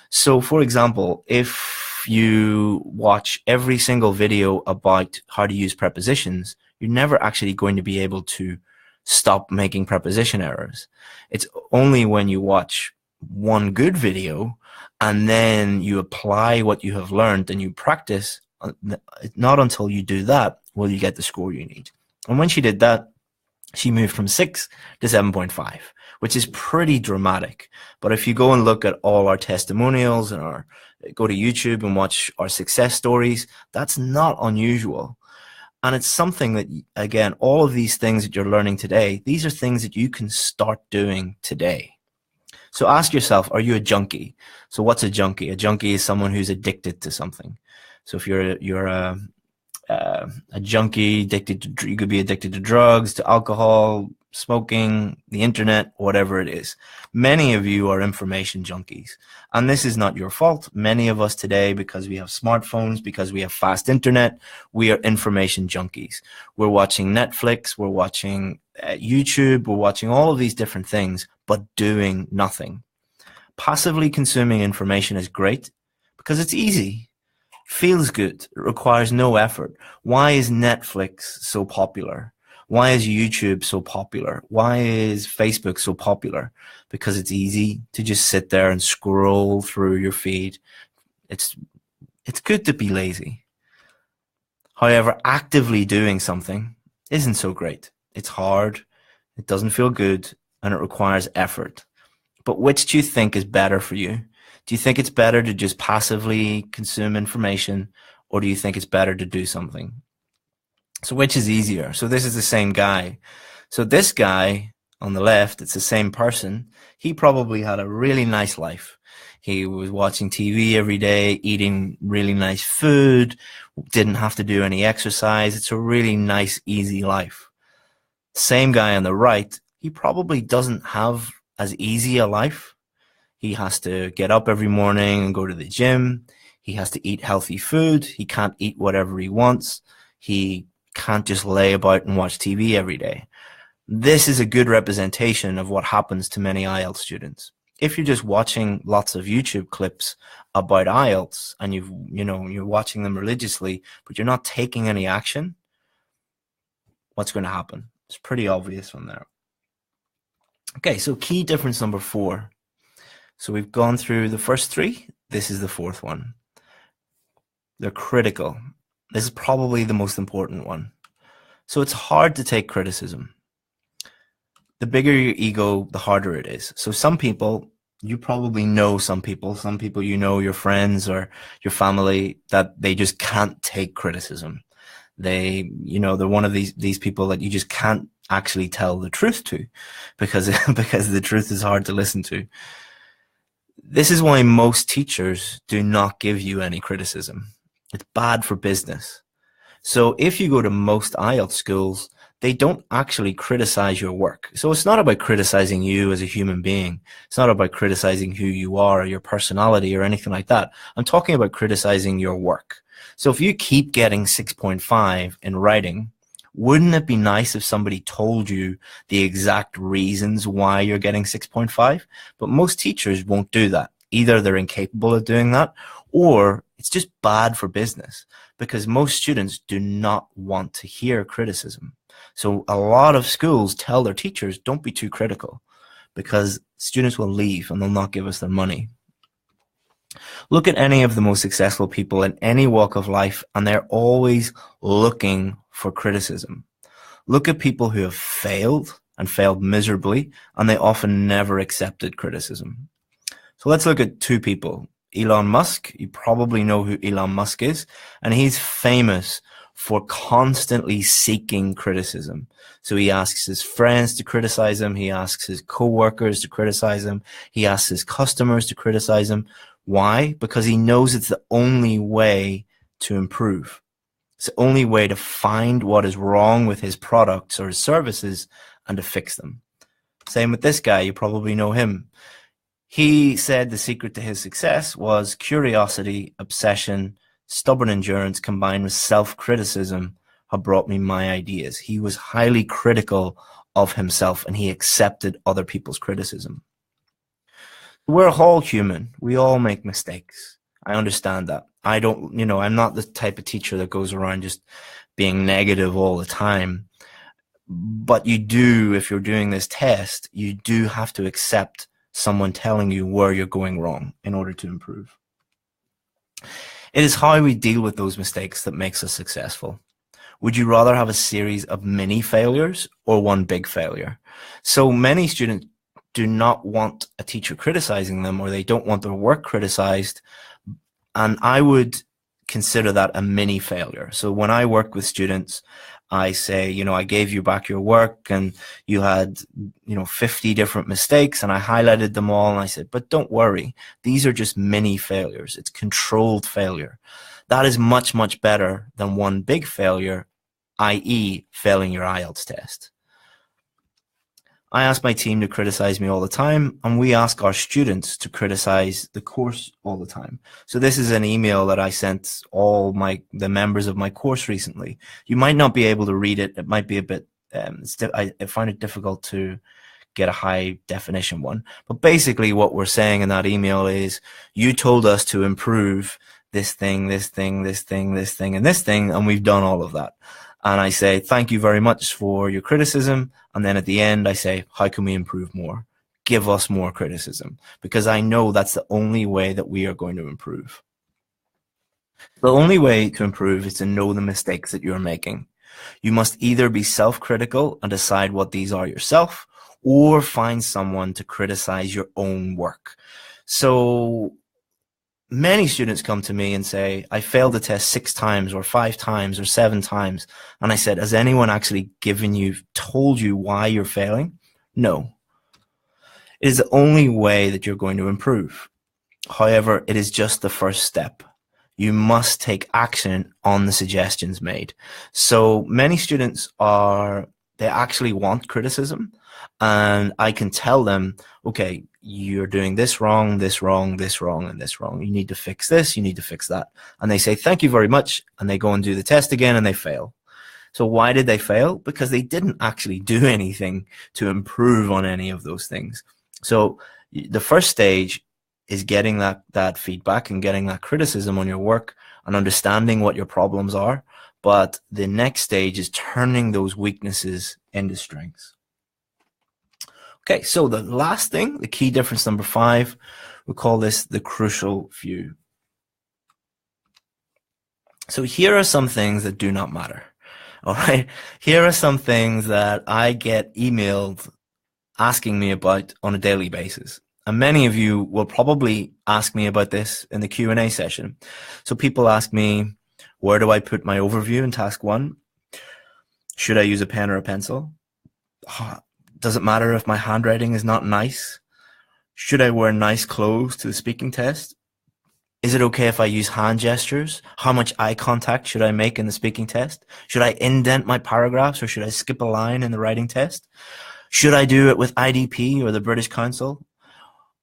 S1: So for example, if you watch every single video about how to use prepositions, you're never actually going to be able to stop making preposition errors. It's only when you watch one good video and then you apply what you have learned and you practice, not until you do that will you get the score you need. And when she did that, she moved from 6 to 7.5, which is pretty dramatic. But if you go and look at all our testimonials and go to YouTube and watch our success stories, that's not unusual. And it's something that, again, all of these things that you're learning today, these are things that you can start doing today. So ask yourself, are you a junkie? So what's a junkie? A junkie is someone who's addicted to something. So if you're a junkie, you could be addicted to drugs, to alcohol, smoking, the internet, whatever it is. Many of you are information junkies, and this is not your fault. Many of us today, because we have smartphones, because we have fast internet, we are information junkies. We're watching Netflix, we're watching YouTube, we're watching all of these different things, but doing nothing. Passively consuming information is great because it's easy. Feels good. It requires no effort. Why is Netflix so popular? Why is YouTube so popular? Why is Facebook so popular? Because it's easy to just sit there and scroll through your feed. It's good to be lazy. However, actively doing something isn't so great. It's hard, it doesn't feel good, and it requires effort. But which do you think is better for you? Do you think it's better to just passively consume information, or do you think it's better to do something? So which is easier? So this is the same guy. So this guy on the left, it's the same person. He probably had a really nice life. He was watching TV every day, eating really nice food, didn't have to do any exercise. It's a really nice, easy life. Same guy on the right, he probably doesn't have as easy a life. He has to get up every morning and go to the gym. He has to eat healthy food. He can't eat whatever he wants. He can't just lay about and watch TV every day. This is a good representation of what happens to many IELTS students. If you're just watching lots of YouTube clips about IELTS and you're watching them religiously, but you're not taking any action, what's going to happen? It's pretty obvious from there. Okay, so key difference number 4. So we've gone through the first 3. This is the 4th one. They're critical. This is probably the most important one. So it's hard to take criticism. The bigger your ego, the harder it is. So some people, you probably know some people you know, your friends or your family, that they just can't take criticism. They're one of these people that you just can't actually tell the truth to because the truth is hard to listen to. This is why most teachers do not give you any criticism. It's bad for business. So if you go to most IELTS schools, they don't actually criticize your work. So it's not about criticizing you as a human being. It's not about criticizing who you are or your personality or anything like that. I'm talking about criticizing your work. So if you keep getting 6.5 in writing, wouldn't it be nice if somebody told you the exact reasons why you're getting 6.5? But most teachers won't do that. Either they're incapable of doing that, or it's just bad for business because most students do not want to hear criticism. So a lot of schools tell their teachers, don't be too critical, because students will leave and they'll not give us their money. Look at any of the most successful people in any walk of life, and they're always looking for criticism. Look at people who have failed and failed miserably, and they often never accepted criticism. So let's look at 2 people. Elon Musk, you probably know who Elon Musk is, and he's famous for constantly seeking criticism. So he asks his friends to criticize him, he asks his co-workers to criticize him, he asks his customers to criticize him. Why? Because he knows it's the only way to improve. It's the only way to find what is wrong with his products or his services and to fix them. Same with this guy, you probably know him. He said the secret to his success was curiosity, obsession, stubborn endurance combined with self-criticism have brought me my ideas. He was highly critical of himself and he accepted other people's criticism. We're all human. We all make mistakes. I understand that. I'm not the type of teacher that goes around just being negative all the time. But you do, if you're doing this test, you do have to accept someone telling you where you're going wrong in order to improve. It is how we deal with those mistakes that makes us successful. Would you rather have a series of mini failures or one big failure? So many students do not want a teacher criticizing them, or they don't want their work criticized. And I would consider that a mini failure. So when I work with students, I say, I gave you back your work and you had, 50 different mistakes, and I highlighted them all. And I said, but don't worry. These are just mini failures. It's controlled failure. That is much, much better than one big failure, i.e. failing your IELTS test. I ask my team to criticize me all the time, and we ask our students to criticize the course all the time. So this is an email that I sent all the members of my course recently. You might not be able to read it. It might be a bit, I find it difficult to get a high definition one. But basically what we're saying in that email is, you told us to improve this thing, this thing, this thing, this thing, and this thing, and we've done all of that. and I say, thank you very much for your criticism. And then at the end, I say, how can we improve more? Give us more criticism, because I know that's the only way that we are going to improve. The only way to improve is to know the mistakes that you're making. You must either be self-critical and decide what these are yourself, or find someone to criticize your own work. So many students come to me and say, I failed the test 6 times or 5 times or 7 times. And I said, has anyone actually told you why you're failing? No. It is the only way that you're going to improve. However, it is just the first step. You must take action on the suggestions made. So many students they actually want criticism, and I can tell them, okay, you're doing this wrong, this wrong, this wrong, and this wrong. You need to fix this, you need to fix that. And they say, thank you very much. And they go and do the test again and they fail. So why did they fail? Because they didn't actually do anything to improve on any of those things. So the first stage is getting that feedback and getting that criticism on your work and understanding what your problems are. But the next stage is turning those weaknesses into strengths. Okay, so the last thing, the key difference number 5, we call this the crucial few. So here are some things that do not matter. All right, here are some things that I get emailed asking me about on a daily basis. And many of you will probably ask me about this in the Q&A session. So people ask me, where do I put my overview in task 1? Should I use a pen or a pencil? Does it matter if my handwriting is not nice? Should I wear nice clothes to the speaking test? Is it okay if I use hand gestures? How much eye contact should I make in the speaking test? Should I indent my paragraphs, or should I skip a line in the writing test? Should I do it with IDP or the British Council?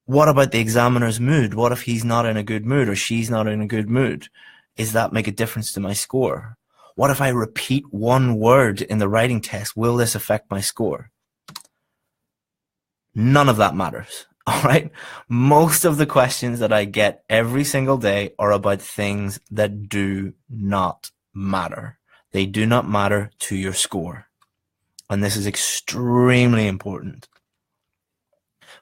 S1: What about the examiner's mood? What if he's not in a good mood or she's not in a good mood? Does that make a difference to my score? What if I repeat one word in the writing test? Will this affect my score? None of that matters. All right. Most of the questions that I get every single day are about things that do not matter. They do not matter to your score. And this is extremely important.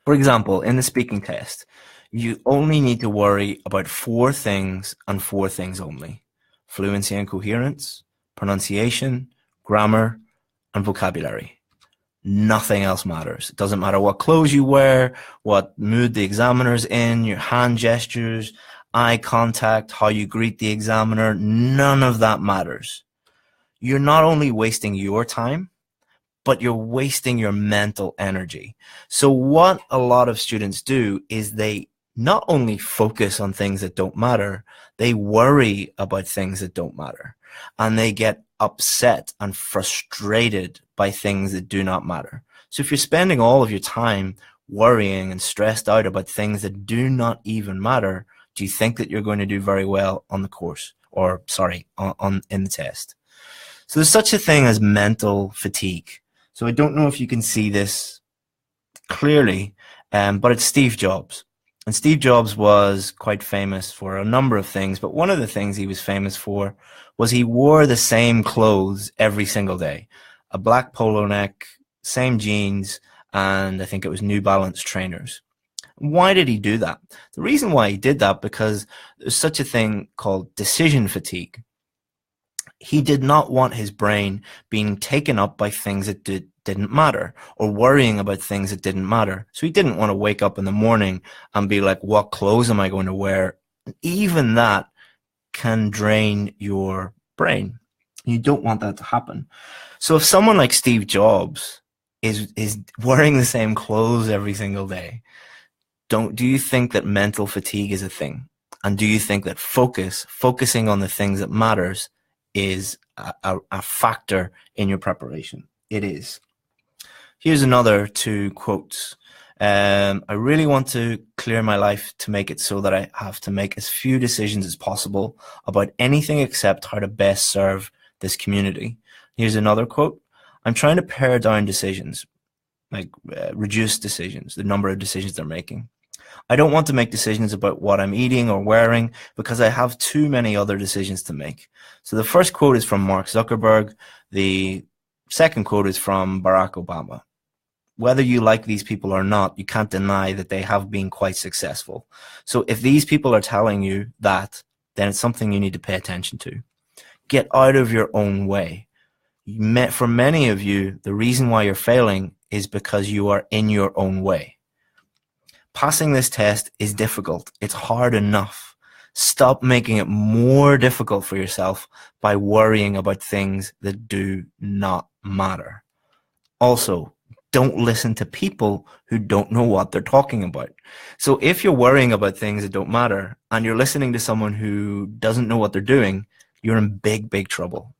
S1: For example, in the speaking test, you only need to worry about 4 things and 4 things only: fluency and coherence, pronunciation, grammar, and vocabulary. Nothing else matters. It doesn't matter what clothes you wear, what mood the examiner's in, your hand gestures, eye contact, how you greet the examiner. None of that matters. You're not only wasting your time, but you're wasting your mental energy. So what a lot of students do is they not only focus on things that don't matter, they worry about things that don't matter. And they get upset and frustrated by things that do not matter. So if you're spending all of your time worrying and stressed out about things that do not even matter, do you think that you're going to do very well on the course, or in the test? So there's such a thing as mental fatigue. So I don't know if you can see this clearly, but it's Steve Jobs. And Steve Jobs was quite famous for a number of things, but one of the things he was famous for was he wore the same clothes every single day. A black polo neck, same jeans, and I think it was New Balance trainers. Why did he do that? The reason why he did that, because there's such a thing called decision fatigue. He did not want his brain being taken up by things that didn't matter, or worrying about things that didn't matter. So he didn't want to wake up in the morning and be like, what clothes am I going to wear? Even that can drain your brain. You don't want that to happen. So if someone like Steve Jobs is wearing the same clothes every single day, do you think that mental fatigue is a thing? And do you think that focusing on the things that matters is a factor in your preparation? It is. Here's another 2 quotes. I really want to clear my life to make it so that I have to make as few decisions as possible about anything except how to best serve this community. Here's another quote. I'm trying to pare down decisions, like reduce decisions, the number of decisions they're making. I don't want to make decisions about what I'm eating or wearing because I have too many other decisions to make. So the first quote is from Mark Zuckerberg. The second quote is from Barack Obama. Whether you like these people or not, you can't deny that they have been quite successful. So if these people are telling you that, then it's something you need to pay attention to. Get out of your own way. For many of you, the reason why you're failing is because you are in your own way. Passing this test is difficult. It's hard enough. Stop making it more difficult for yourself by worrying about things that do not matter. Also, don't listen to people who don't know what they're talking about. So if you're worrying about things that don't matter and you're listening to someone who doesn't know what they're doing, you're in big, big trouble.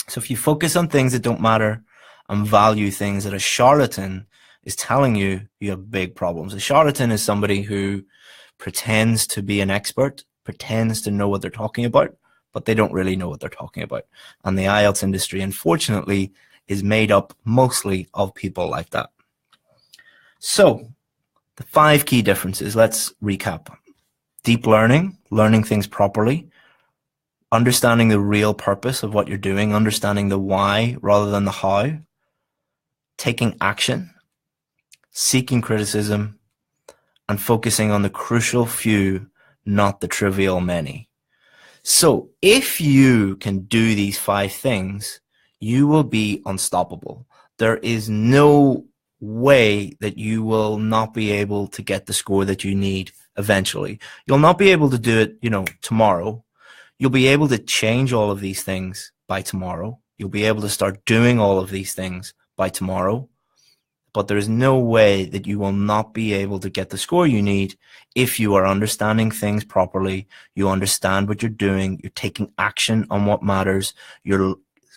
S1: So if you focus on things that don't matter and value things that a charlatan is telling you, you have big problems. A charlatan is somebody who pretends to be an expert, pretends to know what they're talking about, but they don't really know what they're talking about. And the IELTS industry, unfortunately, is made up mostly of people like that. So the 5 key differences, let's recap. Deep learning, learning things properly, understanding the real purpose of what you're doing, understanding the why rather than the how, taking action, seeking criticism, and focusing on the crucial few, not the trivial many. So if you can do these 5 things, you will be unstoppable. There is no way that you will not be able to get the score that you need eventually. You'll not be able to do it, tomorrow. You'll be able to change all of these things by tomorrow. You'll be able to start doing all of these things by tomorrow. But there is no way that you will not be able to get the score you need if you are understanding things properly, you understand what you're doing, you're taking action on what matters, you're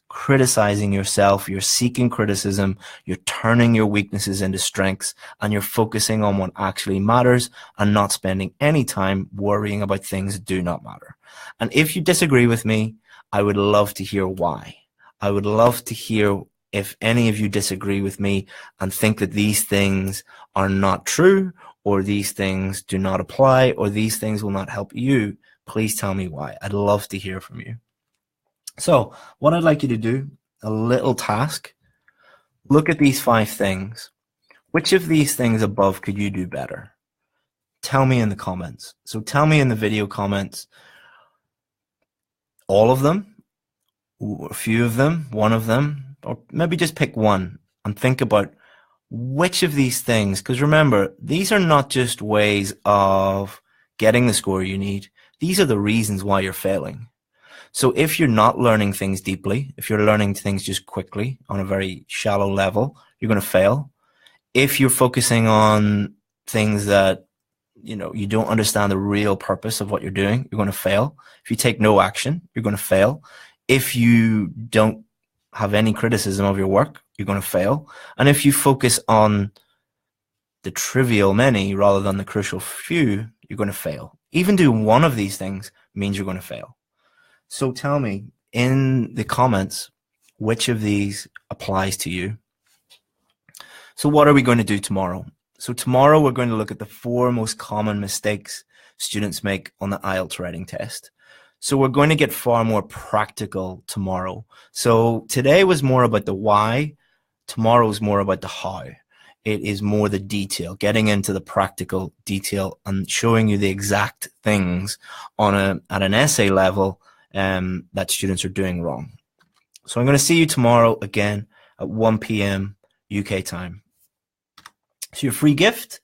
S1: criticizing yourself, you're seeking criticism, you're turning your weaknesses into strengths, and you're focusing on what actually matters and not spending any time worrying about things that do not matter. And if you disagree with me, I would love to hear why. I would love to hear if any of you disagree with me and think that these things are not true, or these things do not apply, or these things will not help you. Please tell me why. I'd love to hear from you. So what I'd like you to do, a little task, look at these 5 things. Which of these things above could you do better? Tell me in the comments. So tell me in the video comments, all of them, a few of them, one of them, or maybe just pick one and think about which of these things, because remember, these are not just ways of getting the score you need. These are the reasons why you're failing. So if you're not learning things deeply, if you're learning things just quickly on a very shallow level, you're going to fail. If you're focusing on things that, you don't understand the real purpose of what you're doing, you're going to fail. If you take no action, you're going to fail. If you don't have any criticism of your work, you're going to fail. And if you focus on the trivial many rather than the crucial few, you're going to fail. Even doing one of these things means you're going to fail. So tell me in the comments, which of these applies to you? So what are we going to do tomorrow? So tomorrow we're going to look at the 4 most common mistakes students make on the IELTS writing test. So we're going to get far more practical tomorrow. So today was more about the why. Tomorrow is more about the how. It is more the detail, getting into the practical detail and showing you the exact things at an essay level that students are doing wrong. So I'm going to see you tomorrow again at 1 p.m. UK time. So your free gift.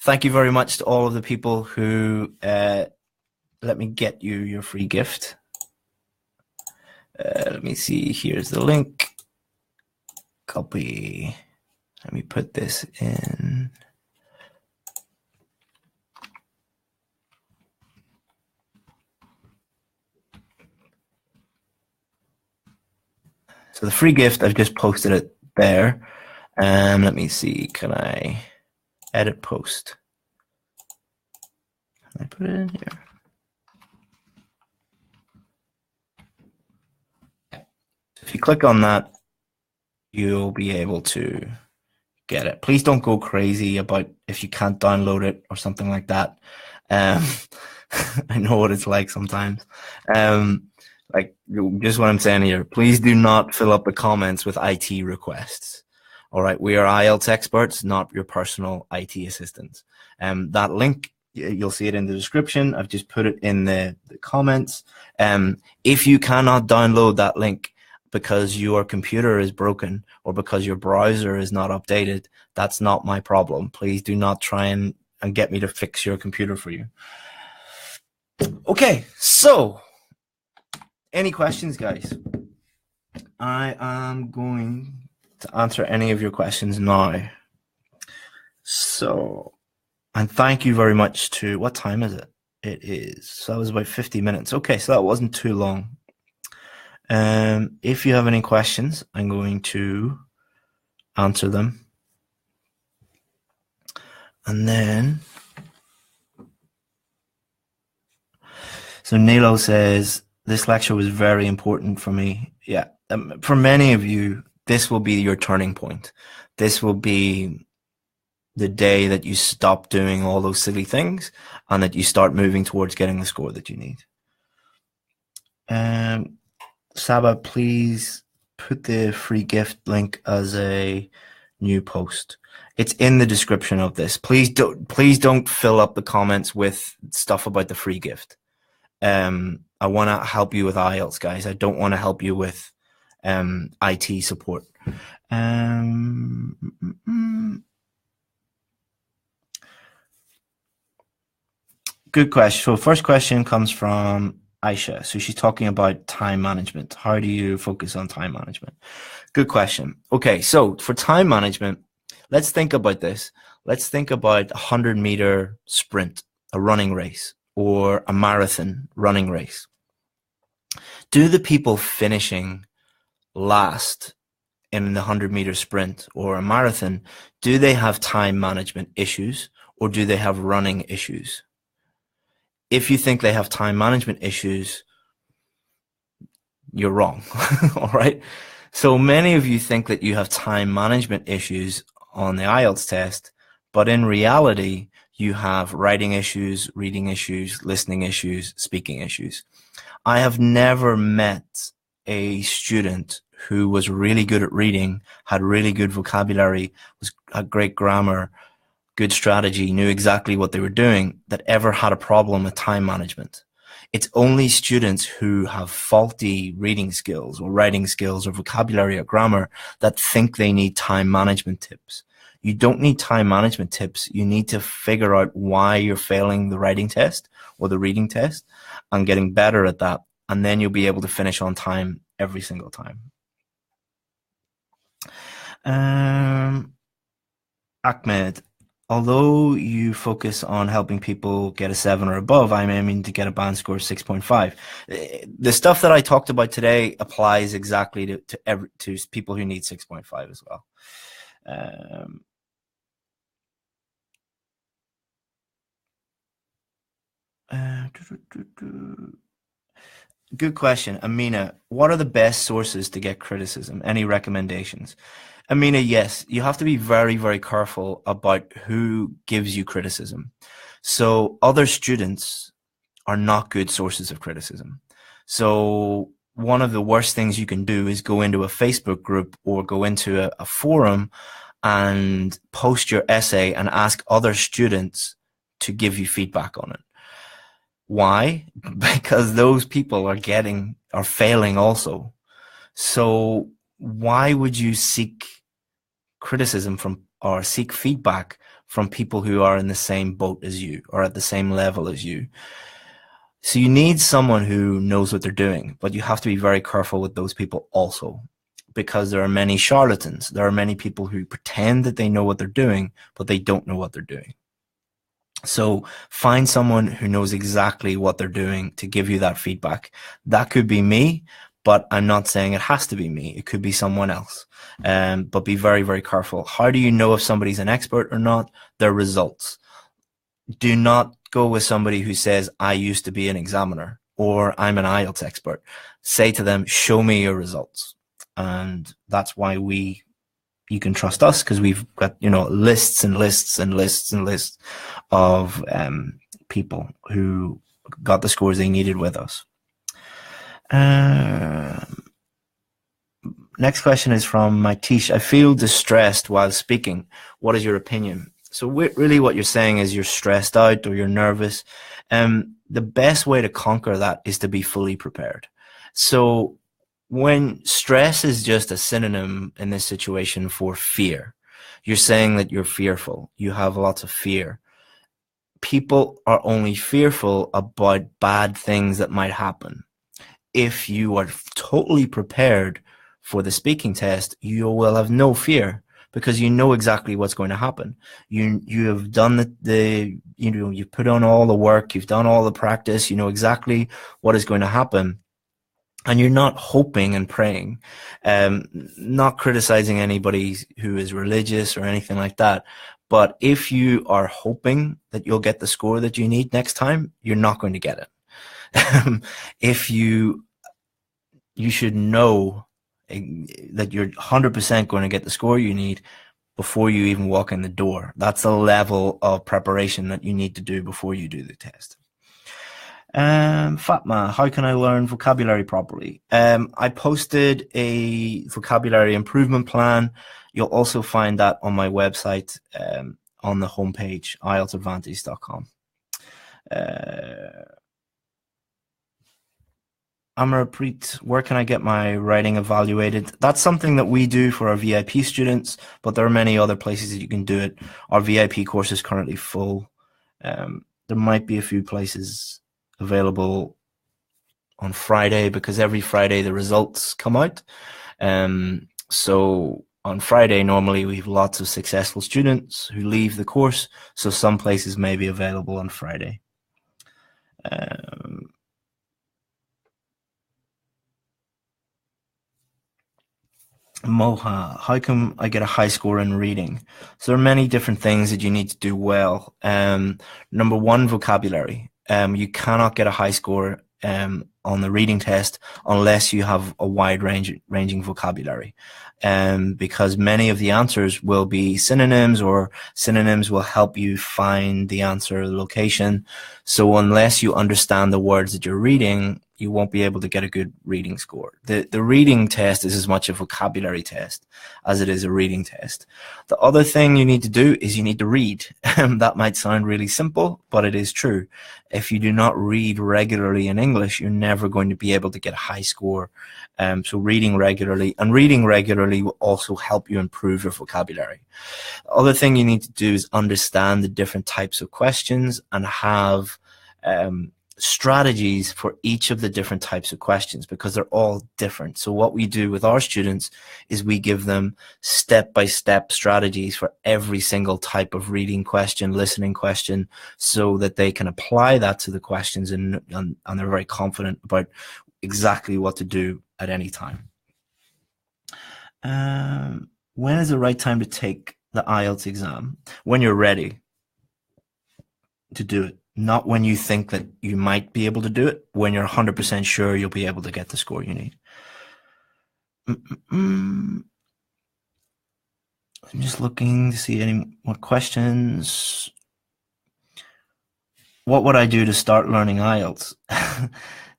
S1: Thank you very much to all of the people who let me get you your free gift. Let me see. Here's the link. Copy. Let me put this in. So the free gift, I've just posted it there. Let me see. Can I edit post? Can I put it in here? If you click on that, you'll be able to get it. Please don't go crazy about if you can't download it or something like that. Um, I know what it's like sometimes. Like just what I'm saying here, please do not fill up the comments with IT requests. All right, we are IELTS experts, not your personal IT assistants. That link, you'll see it in the description. I've just put it in the comments. If you cannot download that link because your computer is broken or because your browser is not updated, that's not my problem. Please do not try and get me to fix your computer for you. Okay, so any questions, guys? I am going to answer any of your questions now. So, and thank you very much to, what time is it? It is, so that was about 50 minutes. Okay, so that wasn't too long. If you have any questions, I'm going to answer them. And then, so Nilo says, this lecture was very important for me. Yeah, for many of you, this will be your turning point. This will be the day that you stop doing all those silly things and that you start moving towards getting the score that you need. Saba, please put the free gift link as a new post. It's in the description of this. Please don't fill up the comments with stuff about the free gift. I want to help you with IELTS, guys. I don't want to help you with IT support. Good question. So first question comes from Aisha. So she's talking about time management. How do you focus on time management? Good question. Okay, so for time management, let's think about this. Let's think about a 100-meter sprint, a running race, or a marathon running race. Do the people finishing last in the 100-meter sprint or a marathon, do they have time management issues or do they have running issues? If you think they have time management issues, you're wrong. All right. So many of you think that you have time management issues on the IELTS test, but in reality, you have writing issues, reading issues, listening issues, speaking issues. I have never met a student who was really good at reading, had really good vocabulary, had great grammar, good strategy, knew exactly what they were doing, that ever had a problem with time management. It's only students who have faulty reading skills or writing skills or vocabulary or grammar that think they need time management tips. You don't need time management tips. You need to figure out why you're failing the writing test or the reading test and getting better at that. And then you'll be able to finish on time every single time. Ahmed, although you focus on helping people get a 7 or above, I'm aiming to get a band score of 6.5. The stuff that I talked about today applies exactly to people who need 6.5 as well. Good question. Amina, what are the best sources to get criticism? Any recommendations? Amina, yes, you have to be very, very careful about who gives you criticism. So other students are not good sources of criticism. So one of the worst things you can do is go into a Facebook group or go into a forum and post your essay and ask other students to give you feedback on it. Why? Because those people are failing also. So why would you seek criticism from or seek feedback from people who are in the same boat as you or at the same level as you? So you need someone who knows what they're doing, but you have to be very careful with those people also, because there are many charlatans. There are many people who pretend that they know what they're doing, but they don't know what they're doing. So find someone who knows exactly what they're doing to give you that feedback. That could be me, but I'm not saying it has to be me. It could be someone else. But be very, very careful. How do you know if somebody's an expert or not? Their results. Do not go with somebody who says, I used to be an examiner or I'm an IELTS expert. Say to them, show me your results. And that's why we you can trust us because we've got, lists and lists and lists and lists of people who got the scores they needed with us. Next question is from Maitish. I feel distressed while speaking. What is your opinion? So really what you're saying is you're stressed out or you're nervous. The best way to conquer that is to be fully prepared. So when stress is just a synonym in this situation for fear, you're saying that you're fearful. You have lots of fear. People are only fearful about bad things that might happen. If you are totally prepared for the speaking test, you will have no fear because you know exactly what's going to happen. You have done you've put on all the work, you've done all the practice, you know exactly what is going to happen. And you're not hoping and praying, not criticizing anybody who is religious or anything like that. But if you are hoping that you'll get the score that you need next time, you're not going to get it. If you should know that you're 100% going to get the score you need before you even walk in the door. That's the level of preparation that you need to do before you do the test. Fatma, how can I learn vocabulary properly? I posted a vocabulary improvement plan. You'll also find that on my website, on the homepage, IELTSadvantage.com. Amarpreet, where can I get my writing evaluated? That's something that we do for our VIP students, but there are many other places that you can do it. Our VIP course is currently full. There might be a few places available on Friday because every Friday the results come out. So on Friday, normally we have lots of successful students who leave the course. So some places may be available on Friday. Moha, how can I get a high score in reading? So there are many different things that you need to do well. Number one, vocabulary. You cannot get a high score on the reading test unless you have a wide ranging vocabulary. Because many of the answers will be synonyms, or synonyms will help you find the answer or the location. So unless you understand the words that you're reading, you won't be able to get a good reading score. The reading test is as much a vocabulary test as it is a reading test. The other thing you need to do is you need to read. That might sound really simple, but it is true. If you do not read regularly in English, you're never going to be able to get a high score. So reading regularly will also help you improve your vocabulary. The other thing you need to do is understand the different types of questions and have strategies for each of the different types of questions, because they're all different. So what we do with our students is we give them step-by-step strategies for every single type of reading question, listening question, so that they can apply that to the questions and they're very confident about exactly what to do at any time. When is the right time to take the IELTS exam? When you're ready to do it. Not when you think that you might be able to do it, when you're 100% sure you'll be able to get the score you need. I'm just looking to see any more questions. What would I do to start learning IELTS?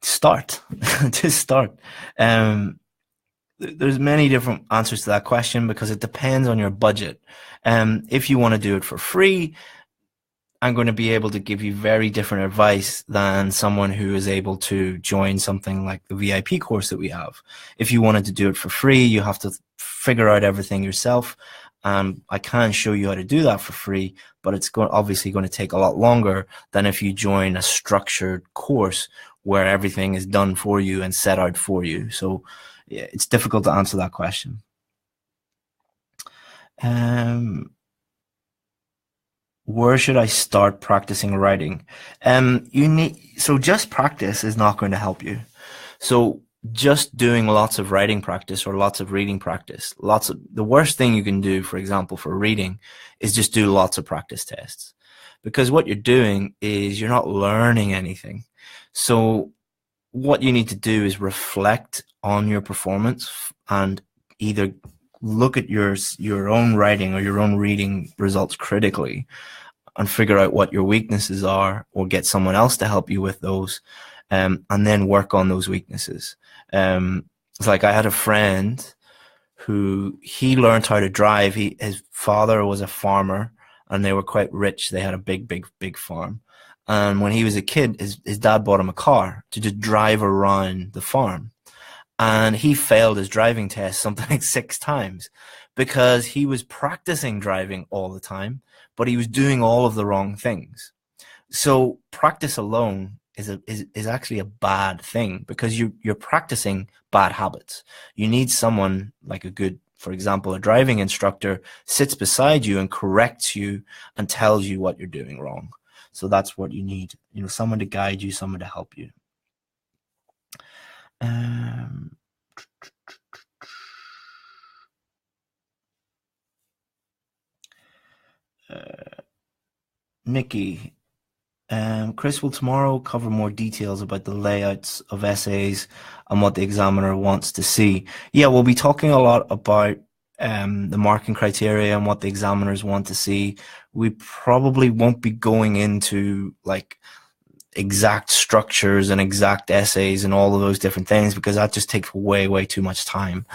S1: Start. Just start. There's many different answers to that question because it depends on your budget. If you want to do it for free, I'm going to be able to give you very different advice than someone who is able to join something like the VIP course that we have. If you wanted to do it for free, you have to figure out everything yourself. I can show you how to do that for free, but it's obviously going to take a lot longer than if you join a structured course where everything is done for you and set out for you. So yeah, it's difficult to answer that question. Where should I start practicing writing? So just practice is not going to help you. So just doing lots of writing practice or lots of reading practice, the worst thing you can do, for example, for reading is just do lots of practice tests, because what you're doing is you're not learning anything. So what you need to do is reflect on your performance and either look at your own writing or your own reading results critically and figure out what your weaknesses are, or get someone else to help you with those, and then work on those weaknesses. It's like I had a friend who he learned how to drive. His father was a farmer, and they were quite rich. They had a big farm. And when he was a kid, his dad bought him a car to just drive around the farm. And he failed his driving test something like 6 times because he was practicing driving all the time, but he was doing all of the wrong things. So practice alone is actually a bad thing, because you're practicing bad habits. You need someone like a good, for example, a driving instructor sits beside you and corrects you and tells you what you're doing wrong. So that's what you need, someone to guide you, someone to help you. Nikki, Chris will tomorrow cover more details about the layouts of essays and what the examiner wants to see. Yeah, we'll be talking a lot about the marking criteria and what the examiners want to see. We probably won't be going into like exact structures and exact essays and all of those different things, because that just takes way too much time.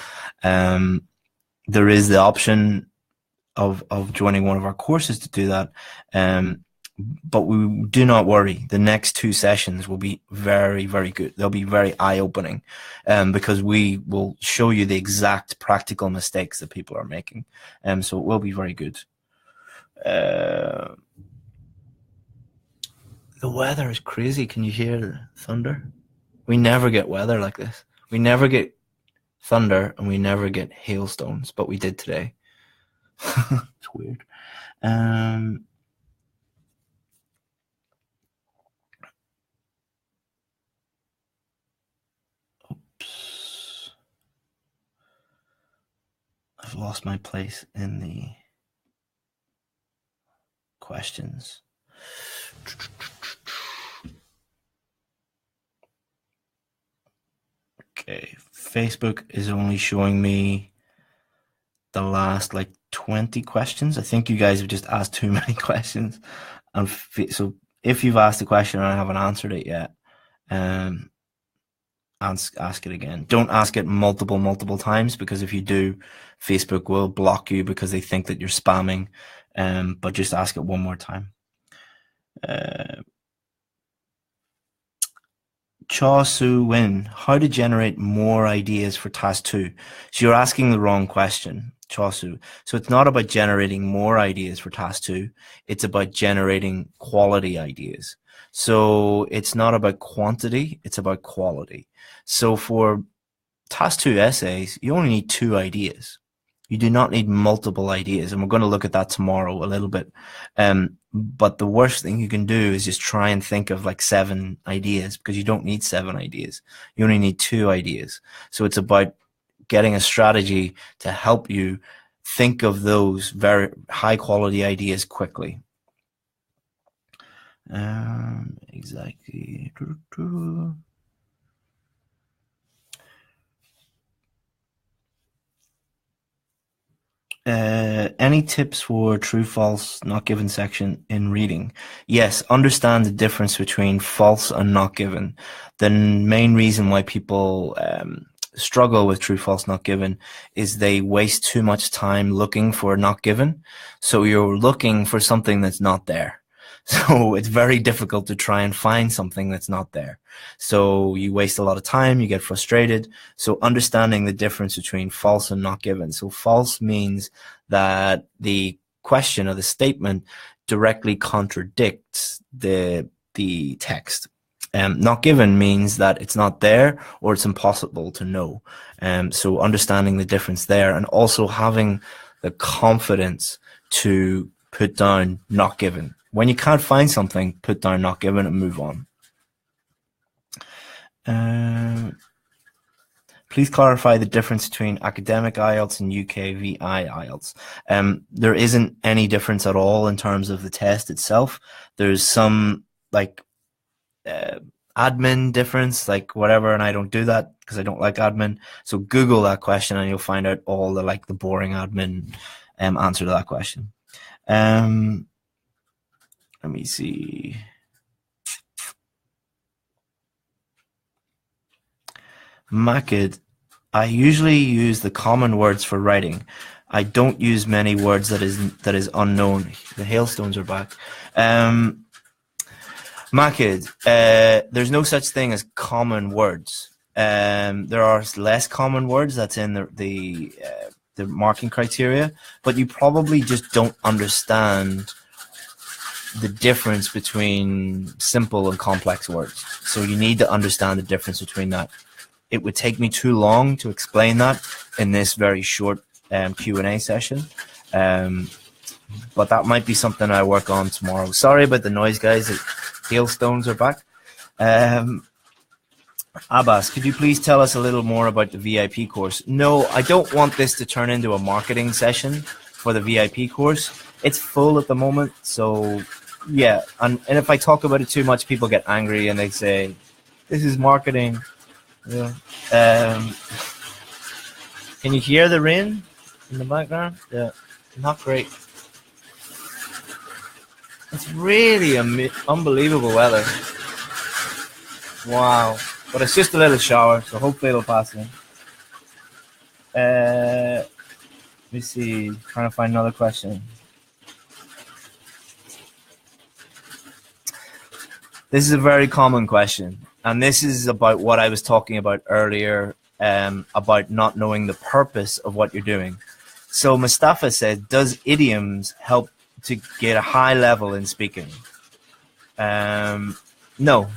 S1: There is the option of joining one of our courses to do that. But we do not worry. The next 2 sessions will be very good. They'll be very eye-opening, because we will show you the exact practical mistakes that people are making. So it will be very good. The weather is crazy. Can you hear the thunder? We never get weather like this. We never get thunder and we never get hailstones, but we did today. It's weird. Oops. I've lost my place in the questions. Okay, Facebook is only showing me the last like 20 questions. I think you guys have just asked too many questions. And so if you've asked a question and I haven't answered it yet, ask it again. Don't ask it multiple times, because if you do, Facebook will block you because they think that you're spamming. But just ask it one more time. Cha Su Win, how to generate more ideas for task 2. So you're asking the wrong question, Cha Su. So it's not about generating more ideas for task 2. It's about generating quality ideas. So it's not about quantity, it's about quality. So for task 2 essays, you only need 2 ideas. You do not need multiple ideas, and we're going to look at that tomorrow a little bit. But the worst thing you can do is just try and think of like 7 ideas, because you don't need 7 ideas. You only need 2 ideas. So it's about getting a strategy to help you think of those very high quality ideas quickly. Exactly. Any tips for true, false, not given section in reading? Yes, understand the difference between false and not given. The main reason why people struggle with true, false, not given is they waste too much time looking for not given. So you're looking for something that's not there. So it's very difficult to try and find something that's not there. So you waste a lot of time, you get frustrated. So understanding the difference between false and not given. So false means that the question or the statement directly contradicts the text. Not given means that it's not there or it's impossible to know. So understanding the difference there, and also having the confidence to put down not given. When you can't find something, put down not given and move on. Please clarify the difference between academic IELTS and UK VI IELTS. There isn't any difference at all in terms of the test itself. There's some like admin difference, like whatever, and I don't do that because I don't like admin. So Google that question and you'll find out all the like the boring admin answer to that question. Let me see. Makid, I usually use the common words for writing. I don't use many words that is unknown. The hailstones are back. Makid, there's no such thing as common words. There are less common words that's in the marking criteria, but you probably just don't understand the difference between simple and complex words. So you need to understand the difference between that. It would take me too long to explain that in this very short Q&A session. But that might be something I work on tomorrow. Sorry about the noise, guys. The hailstones are back. Abbas, could you please tell us a little more about the VIP course? No, I don't want this to turn into a marketing session for the VIP course. It's full at the moment, so yeah. And if I talk about it too much, people get angry and they say, this is marketing. Yeah. Can you hear the rain in the background? Yeah, not great. It's really unbelievable weather. Wow. But it's just a little shower, so hopefully it'll pass in. Let me see. Trying to find another question. This is a very common question. And this is about what I was talking about earlier, about not knowing the purpose of what you're doing. So Mustafa said, does idioms help to get a high level in speaking? No.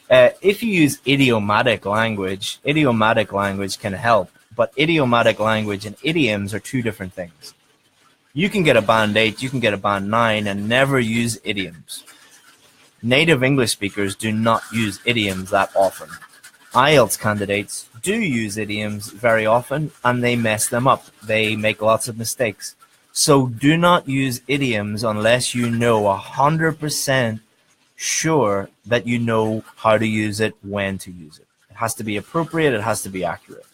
S1: If you use idiomatic language can help. But idiomatic language and idioms are two different things. You can get a band 8, you can get a band 9 and never use idioms. Native English speakers do not use idioms that often. IELTS candidates do use idioms very often and they mess them up. They make lots of mistakes. So do not use idioms unless you know 100% sure that you know how to use it, when to use it. It has to be appropriate, it has to be accurate.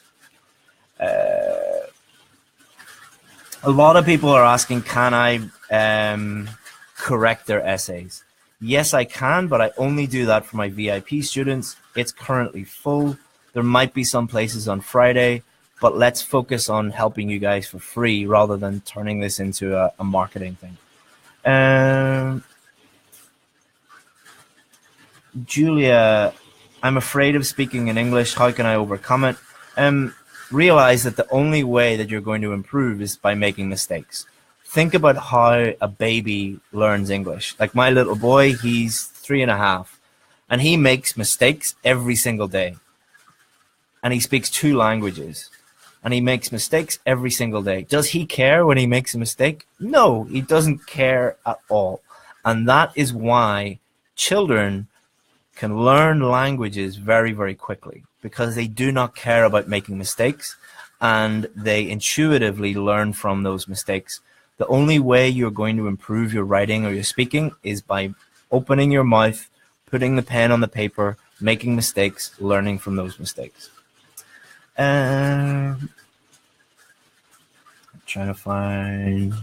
S1: A lot of people are asking, can I correct their essays? Yes, I can, but I only do that for my VIP students. It's currently full. There might be some places on Friday, but let's focus on helping you guys for free rather than turning this into a marketing thing. Julia, I'm afraid of speaking in English. How can I overcome it? Realize that the only way that you're going to improve is by making mistakes. Think about how a baby learns English. Like my little boy, he's 3.5, and he makes mistakes every single day. And he speaks 2 languages, and he makes mistakes every single day. Does he care when he makes a mistake? No, he doesn't care at all. And that is why children can learn languages very, very quickly, because they do not care about making mistakes, and they intuitively learn from those mistakes. The only way you're going to improve your writing or your speaking is by opening your mouth, putting the pen on the paper, making mistakes, learning from those mistakes. I'm trying to find...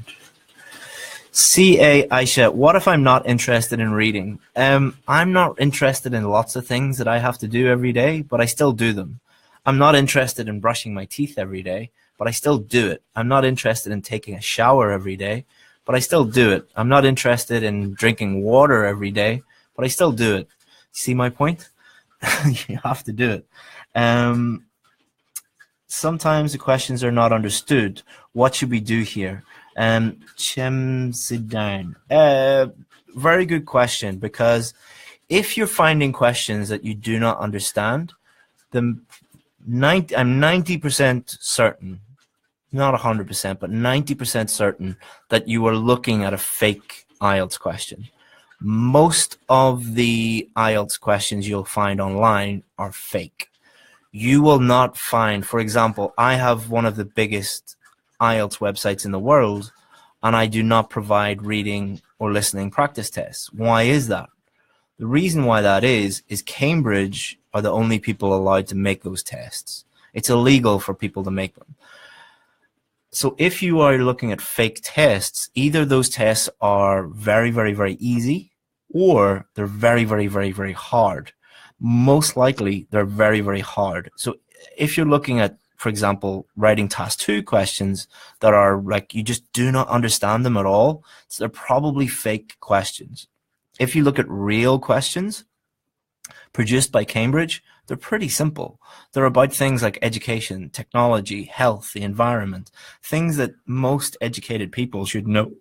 S1: C.A. Aisha, what if I'm not interested in reading? I'm not interested in lots of things that I have to do every day, but I still do them. I'm not interested in brushing my teeth every day, but I still do it. I'm not interested in taking a shower every day, but I still do it. I'm not interested in drinking water every day, but I still do it. See my point? You have to do it. Sometimes the questions are not understood. What should we do here? Chemsidan. Very good question, because if you're finding questions that you do not understand, I'm 90% certain, not 100%, but 90% certain that you are looking at a fake IELTS question. Most of the IELTS questions you'll find online are fake. You will not find, for example, I have one of the biggest IELTS websites in the world, and I do not provide reading or listening practice tests. Why is that? The reason why that is Cambridge are the only people allowed to make those tests. It's illegal for people to make them. So if you are looking at fake tests, either those tests are very, very, very easy, or they're very, very, very, very hard. Most likely, they're very, very hard. So if you're looking at, for example, writing task 2 questions that are like you just do not understand them at all, so they're probably fake questions. If you look at real questions produced by Cambridge, they're pretty simple. They're about things like education, technology, health, the environment, things that most educated people should know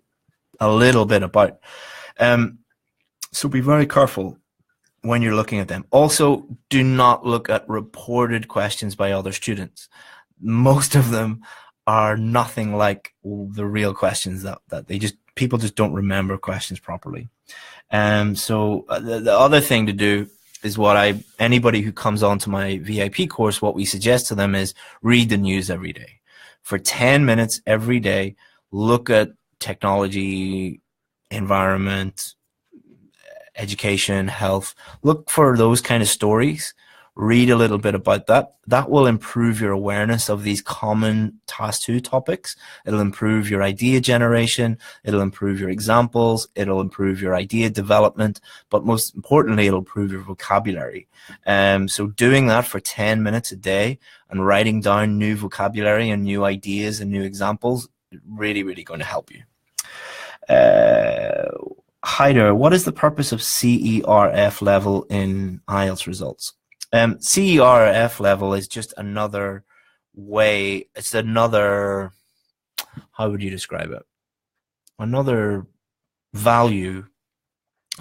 S1: a little bit about. So be very careful when you're looking at them. Also, do not look at reported questions by other students. Most of them are nothing like the real questions that people just don't remember questions properly. So the other thing to do is anybody who comes onto my VIP course, what we suggest to them is read the news every day. For 10 minutes every day, look at technology, environment, education, health. Look for those kind of stories. Read a little bit about that. That will improve your awareness of these common task 2 topics. It'll improve your idea generation. It'll improve your examples. It'll improve your idea development. But most importantly, it'll improve your vocabulary. So doing that for 10 minutes a day and writing down new vocabulary and new ideas and new examples, really, really going to help you. Hi there. What is the purpose of CERF level in IELTS results? CERF level is just another way. It's another, how would you describe it? Another value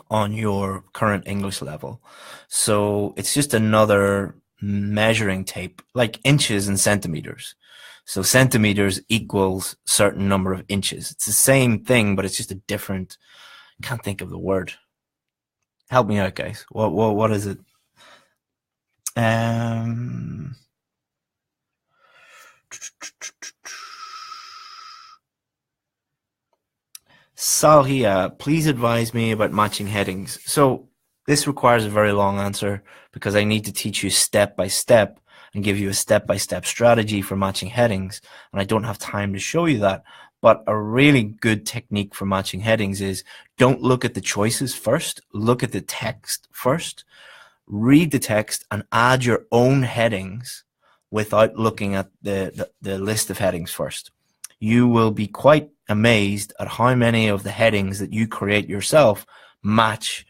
S1: on your current English level. So it's just another measuring tape, like inches and centimeters. So centimeters equals certain number of inches. It's the same thing, but it's just a different, can't think of the word. Help me out, guys. What is it? Salhia, please advise me about matching headings. So this requires a very long answer because I need to teach you step by step and give you a step-by-step strategy for matching headings, and I don't have time to show you that. But a really good technique for matching headings is don't look at the choices first, look at the text first, read the text and add your own headings without looking at the list of headings first. You will be quite amazed at how many of the headings that you create yourself match,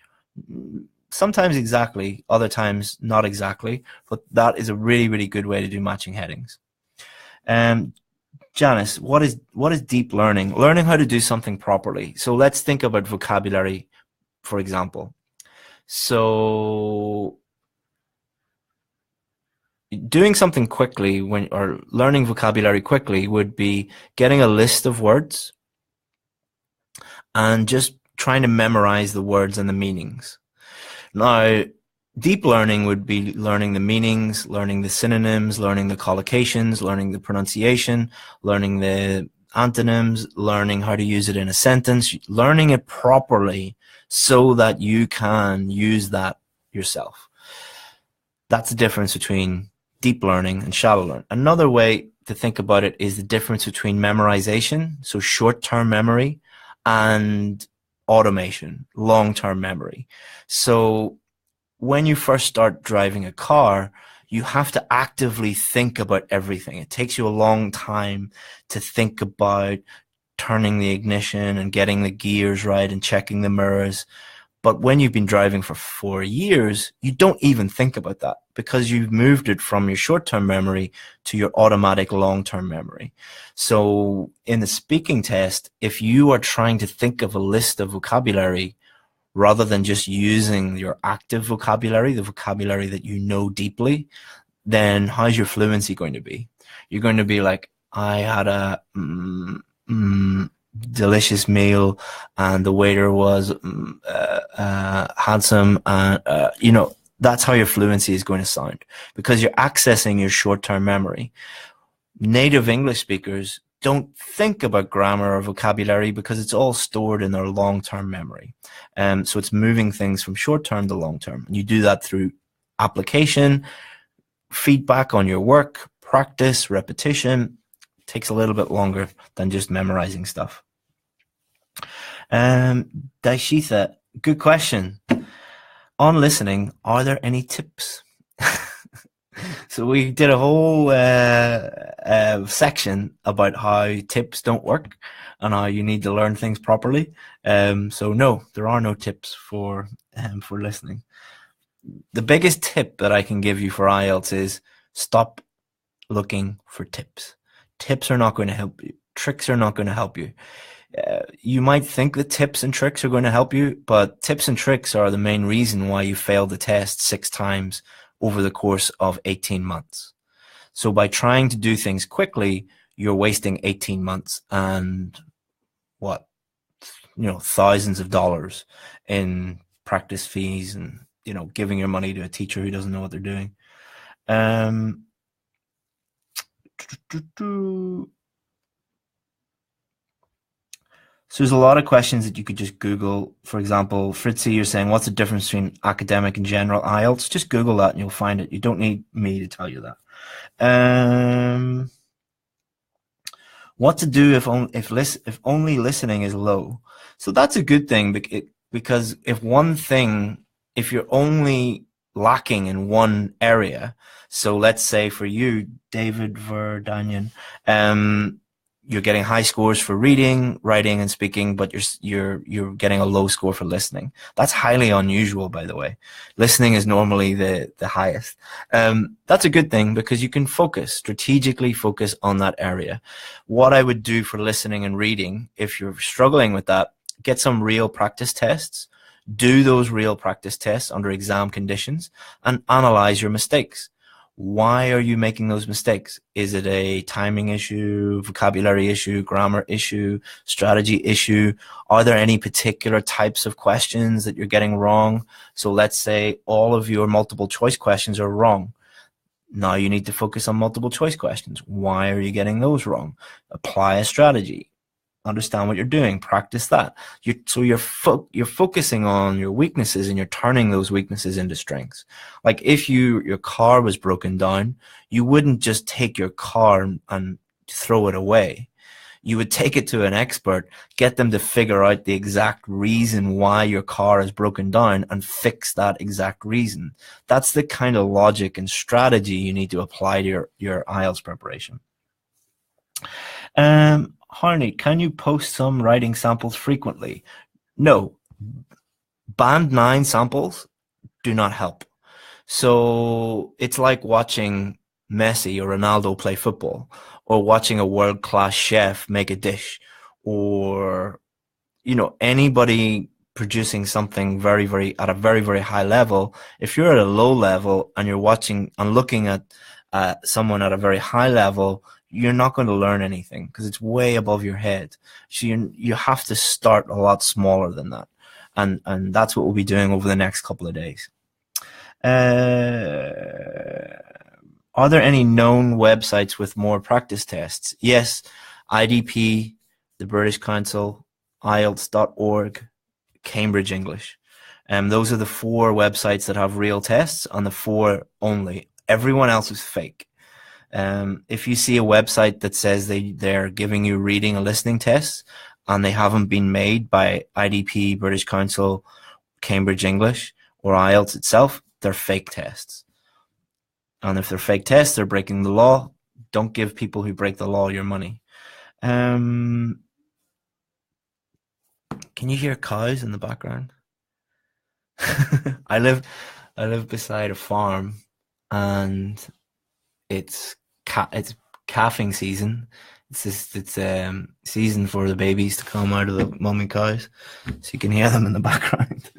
S1: sometimes exactly, other times not exactly, but that is a really, really good way to do matching headings. Janice, what is deep learning? Learning how to do something properly. So let's think about vocabulary, for example. So doing something quickly or learning vocabulary quickly would be getting a list of words and just trying to memorize the words and the meanings. Now, deep learning would be learning the meanings, learning the synonyms, learning the collocations, learning the pronunciation, learning the antonyms, learning how to use it in a sentence, learning it properly so that you can use that yourself. That's the difference between deep learning and shallow learning. Another way to think about it is the difference between memorization, so short-term memory, and automation, long-term memory. So when you first start driving a car, you have to actively think about everything. It takes you a long time to think about turning the ignition and getting the gears right and checking the mirrors. But when you've been driving for 4 years, you don't even think about that because you've moved it from your short-term memory to your automatic long-term memory. So in the speaking test, if you are trying to think of a list of vocabulary rather than just using your active vocabulary, the vocabulary that you know deeply, then how's your fluency going to be? You're going to be like, I had a delicious meal and the waiter was handsome, and you know, that's how your fluency is going to sound because you're accessing your short-term memory. Native English speakers don't think about grammar or vocabulary because it's all stored in their long-term memory. So it's moving things from short-term to long-term. And you do that through application, feedback on your work, practice, repetition. It takes a little bit longer than just memorizing stuff. Daishitha, good question. On listening, are there any tips? So we did a whole section about how tips don't work and how you need to learn things properly. So no, there are no tips for listening. The biggest tip that I can give you for IELTS is stop looking for tips. Tips are not going to help you. Tricks are not going to help you. You might think that tips and tricks are going to help you, but tips and tricks are the main reason why you failed the test 6 times over the course of 18 months. So by trying to do things quickly, you're wasting 18 months and thousands of dollars in practice fees and, giving your money to a teacher who doesn't know what they're doing. So there's a lot of questions that you could just Google. For example, Fritzy, you're saying, what's the difference between academic and general IELTS? Just Google that and you'll find it. You don't need me to tell you that. What to do if only listening is low? So that's a good thing because if you're only lacking in one area, so let's say for you, David Verdanyan, you're getting high scores for reading, writing, and speaking, but you're getting a low score for listening. That's highly unusual, by the way. Listening is normally the highest. That's a good thing because you can strategically focus on that area. What I would do for listening and reading, if you're struggling with that, get some real practice tests. Do those real practice tests under exam conditions and analyze your mistakes. Why are you making those mistakes? Is it a timing issue, vocabulary issue, grammar issue, strategy issue? Are there any particular types of questions that you're getting wrong? So let's say all of your multiple choice questions are wrong. Now you need to focus on multiple choice questions. Why are you getting those wrong? Apply a strategy. Understand what you're doing, practice that. You're focusing on your weaknesses and you're turning those weaknesses into strengths. Like if your car was broken down, you wouldn't just take your car and throw it away. You would take it to an expert, get them to figure out the exact reason why your car is broken down and fix that exact reason. That's the kind of logic and strategy you need to apply to your IELTS preparation. Harney, can you post some writing samples frequently? No. Band 9 samples do not help. So it's like watching Messi or Ronaldo play football, or watching a world-class chef make a dish, or anybody producing something very, very at a very, very high level. If you're at a low level and you're watching and looking at someone at a very high level, you're not going to learn anything because it's way above your head. So you have to start a lot smaller than that. And that's what we'll be doing over the next couple of days. Are there any known websites with more practice tests? Yes, IDP, the British Council, IELTS.org, Cambridge English. Those are the 4 websites that have real tests, and the 4 only. Everyone else is fake. If you see a website that says they're giving you reading and listening tests and they haven't been made by IDP, British Council, Cambridge English, or IELTS itself, they're fake tests. And if they're fake tests, they're breaking the law. Don't give people who break the law your money. Can you hear cows in the background? I live beside a farm, and it's calving season. It's season for the babies to come out of the mummy cows, so you can hear them in the background.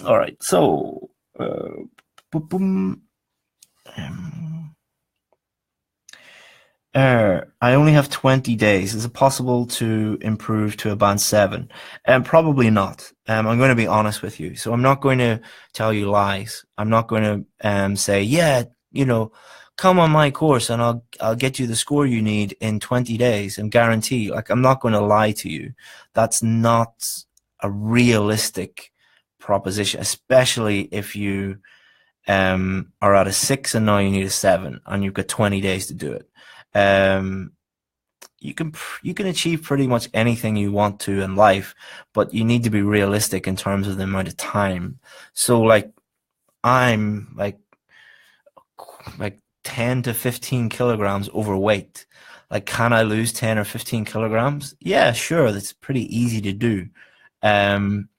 S1: All right, so I only have 20 days. Is it possible to improve to a band 7? Probably not. I'm going to be honest with you. So I'm not going to tell you lies. I'm not going to say, yeah, come on my course and I'll get you the score you need in 20 days and guarantee. Like, I'm not going to lie to you. That's not a realistic proposition, especially if you are at a 6 and now you need a 7 and you've got 20 days to do it. You can achieve pretty much anything you want to in life, but you need to be realistic in terms of the amount of time. So like, I'm like 10 to 15 kilograms overweight. Like, can I lose 10 or 15 kilograms? Yeah, sure, that's pretty easy to do. Um,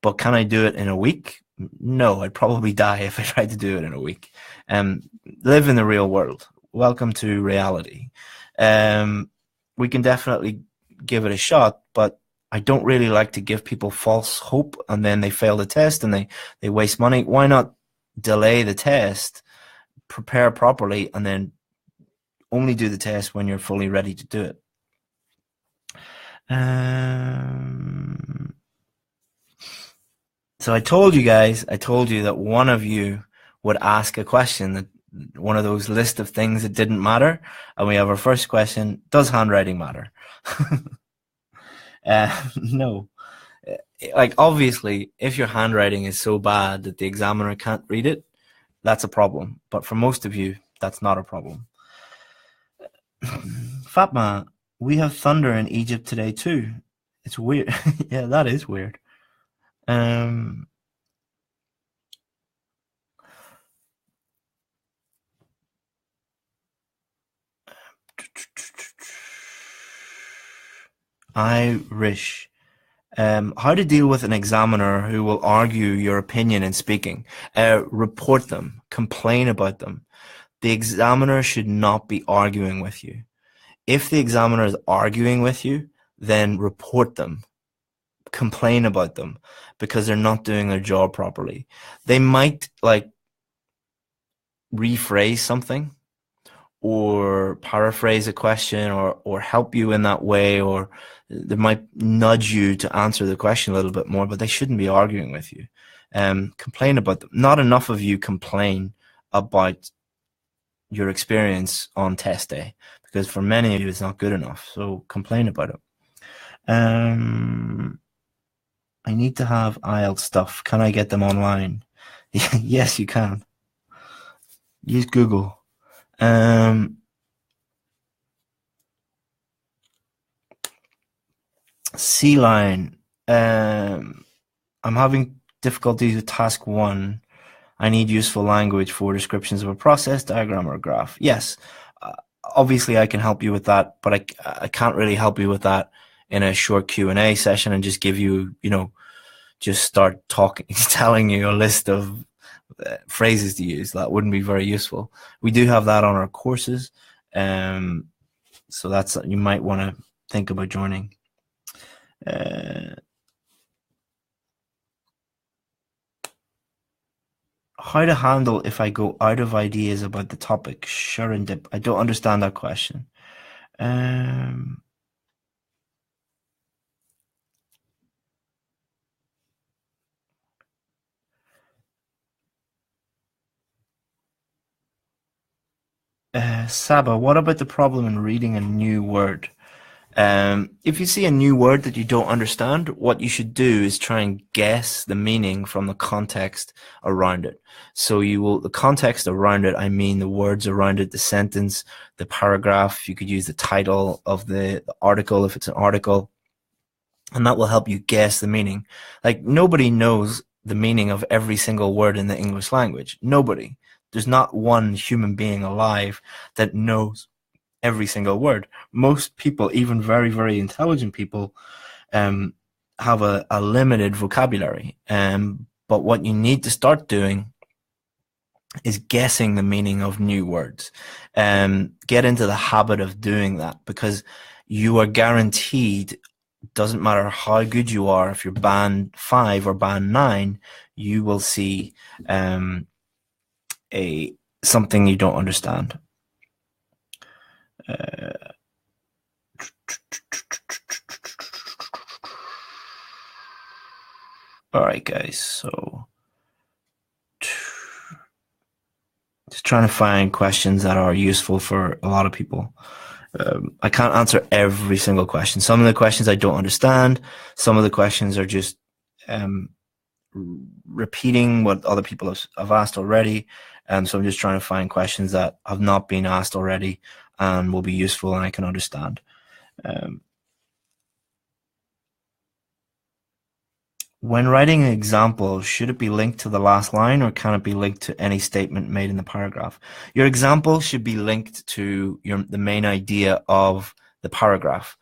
S1: but can I do it in a week? No, I'd probably die if I tried to do it in a week. Um, Live in the real world. Welcome to reality. Um, we can definitely give it a shot, but I don't really like to give people false hope and then they fail the test and they waste money. Why not delay the test, prepare properly, and then only do the test when you're fully ready to do it? So I told you that one of you would ask a question, that one of those list of things that didn't matter. And we have our first question: does handwriting matter? No. Like, obviously, if your handwriting is so bad that the examiner can't read it, that's a problem. But for most of you, that's not a problem. Fatma, we have thunder in Egypt today too. It's weird. Yeah, that is weird. Um, Irish. How to deal with an examiner who will argue your opinion in speaking. Report them. Complain about them. The examiner should not be arguing with you. If the examiner is arguing with you, then report them. Complain about them because they're not doing their job properly. They might like rephrase something or paraphrase a question or help you in that way, or they might nudge you to answer the question a little bit more, but they shouldn't be arguing with you. Complain about them. Not enough of you complain about your experience on test day, because for many of you it's not good enough. So complain about it. I need to have IELTS stuff. Can I get them online? Yes, you can. Use Google. Sea Lion. I'm having difficulties with task 1. I need useful language for descriptions of a process, diagram, or a graph. Yes, uh, obviously I can help you with that, but I can't really help you with that in a short Q&A session and just give you, just start talking, telling you a list of phrases to use. That wouldn't be very useful. We do have that on our courses, so that's, you might want to think about joining. How to handle if I go out of ideas about the topic? Sure and dip. I don't understand that question. Saba, what about the problem in reading a new word? If you see a new word that you don't understand, what you should do is try and guess the meaning from the context around it. So the context around it, I mean the words around it, the sentence, the paragraph. You could use the title of the article if it's an article, and that will help you guess the meaning. Like, nobody knows the meaning of every single word in the English language. Nobody. There's not one human being alive that knows every single word. Most people, even very, very intelligent people, have a limited vocabulary. But what you need to start doing is guessing the meaning of new words. Get into the habit of doing that, because you are guaranteed, doesn't matter how good you are, if you're band 5 or band 9, you will see something you don't understand. All right, guys. So Just trying to find questions that are useful for a lot of people. I can't answer every single question. Some of the questions I don't understand. Some of the questions are just um, repeating what other people have asked already. So I'm just trying to find questions that have not been asked already and will be useful and I can understand. When writing an example, should it be linked to the last line or can it be linked to any statement made in the paragraph? Your example should be linked to the main idea of the paragraph.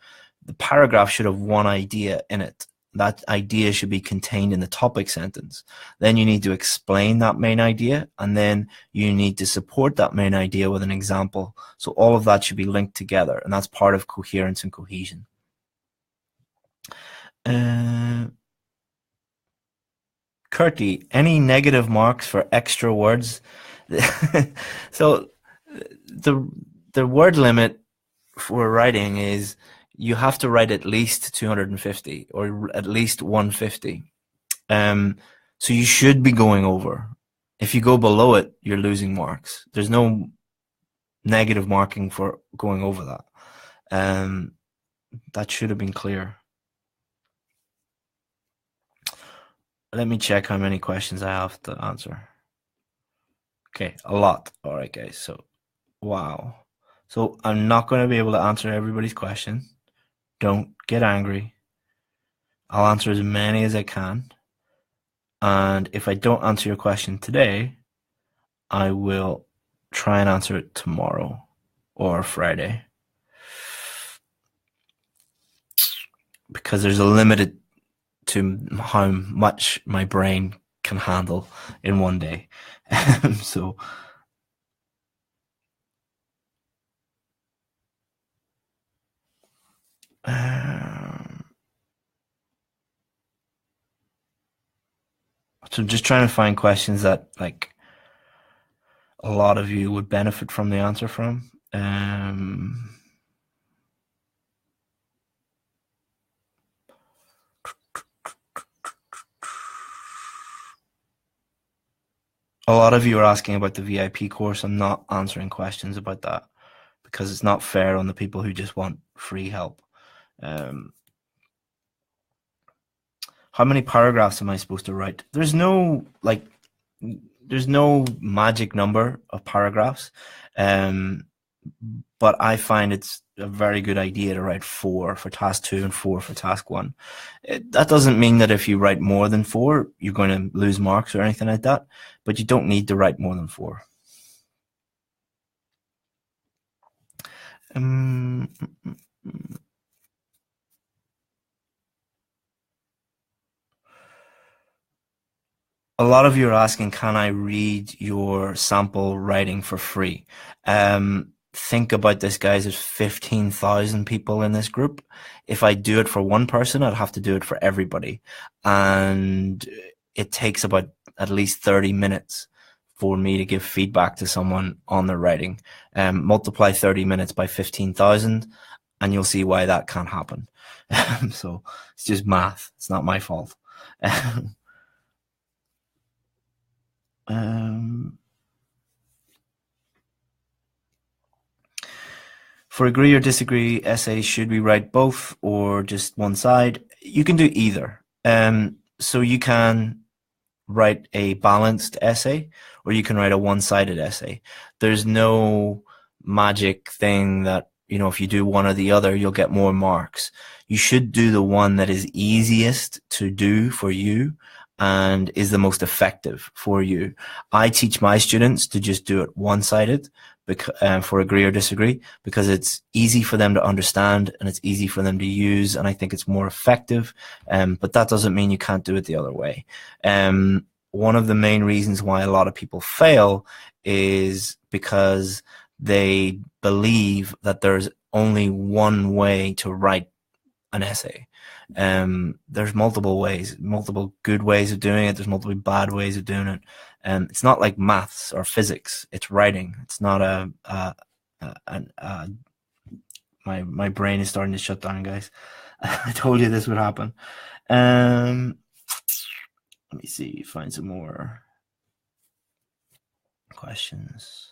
S1: The paragraph should have one idea in it. That idea should be contained in the topic sentence. Then you need to explain that main idea, and then you need to support that main idea with an example. So all of that should be linked together, and that's part of coherence and cohesion. Curti, any negative marks for extra words? So the word limit for writing is you have to write at least 250 or at least 150. So you should be going over. If you go below it, you're losing marks. There's no negative marking for going over that. That should have been clear. Let me check how many questions I have to answer. Okay, a lot. All right, guys. So, wow. So I'm not going to be able to answer everybody's question. Don't get angry. I'll answer as many as I can. And if I don't answer your question today, I will try and answer it tomorrow or Friday. Because there's a limit to how much my brain can handle in one day. So so I'm just trying to find questions that like a lot of you would benefit from the answer from. A lot of you are asking about the VIP course. I'm not answering questions about that because it's not fair on the people who just want free help. How many paragraphs am I supposed to write? There's no magic number of paragraphs. But I find it's a very good idea to write 4 for task 2 and 4 for task 1. That doesn't mean that if you write more than 4, you're going to lose marks or anything like that, but you don't need to write more than 4. A lot of you are asking, can I read your sample writing for free? Think about this, guys. There's 15,000 people in this group. If I do it for one person, I'd have to do it for everybody. And it takes about at least 30 minutes for me to give feedback to someone on their writing. Multiply 30 minutes by 15,000 and you'll see why that can't happen. So it's just math. It's not my fault. For agree or disagree essays, should we write both or just one side? You can do either. So you can write a balanced essay or you can write a one-sided essay. There's no magic thing that, you know, if you do one or the other, you'll get more marks. You should do the one that is easiest to do for you and is the most effective for you. I teach my students to just do it one-sided for agree or disagree because it's easy for them to understand and it's easy for them to use, and I think it's more effective. But that doesn't mean you can't do it the other way. One of the main reasons why a lot of people fail is because they believe that there's only one way to write an essay. There's multiple ways, multiple good ways of doing it. There's multiple bad ways of doing it. It's not like maths or physics. It's writing. It's not my brain is starting to shut down, guys. I told you this would happen. Let me see, find some more. questions.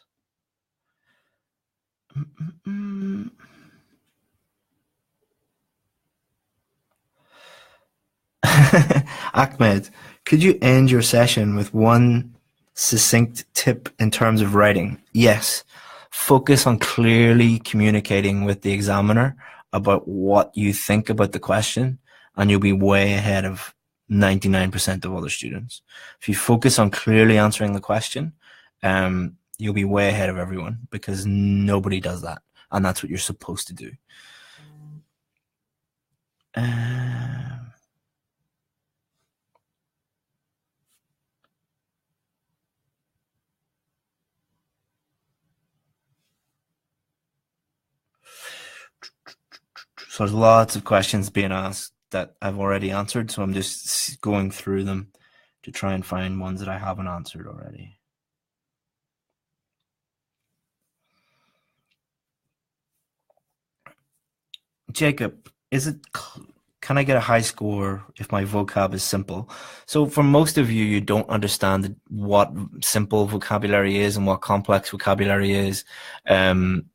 S1: Ahmed, could you end your session with one succinct tip in terms of writing? Yes. Focus on clearly communicating with the examiner about what you think about the question, and you'll be way ahead of 99% of other students. If you focus on clearly answering the question, you'll be way ahead of everyone, because nobody does that, and that's what you're supposed to do. So there's lots of questions being asked that I've already answered, so I'm just going through them to try and find ones that I haven't answered already. Jacob, can I get a high score if my vocab is simple? So for most of you, you don't understand what simple vocabulary is and what complex vocabulary is, and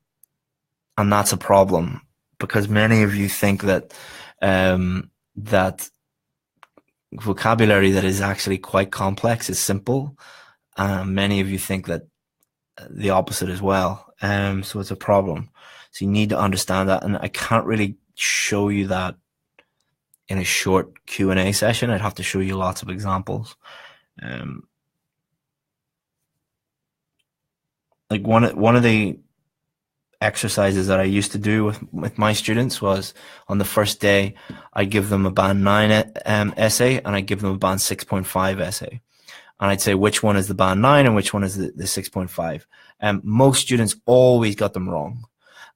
S1: that's a problem, because many of you think that that vocabulary that is actually quite complex is simple. Many of you think that the opposite as well. So it's a problem. So you need to understand that, and I can't really show you that in a short Q&A session. I'd have to show you lots of examples. Like one of the exercises that I used to do with my students was, on the first day, I give them a band 9 essay, and I give them a band 6.5 essay. And I'd say which one is the band 9 and which one is the 6.5. Most students always got them wrong.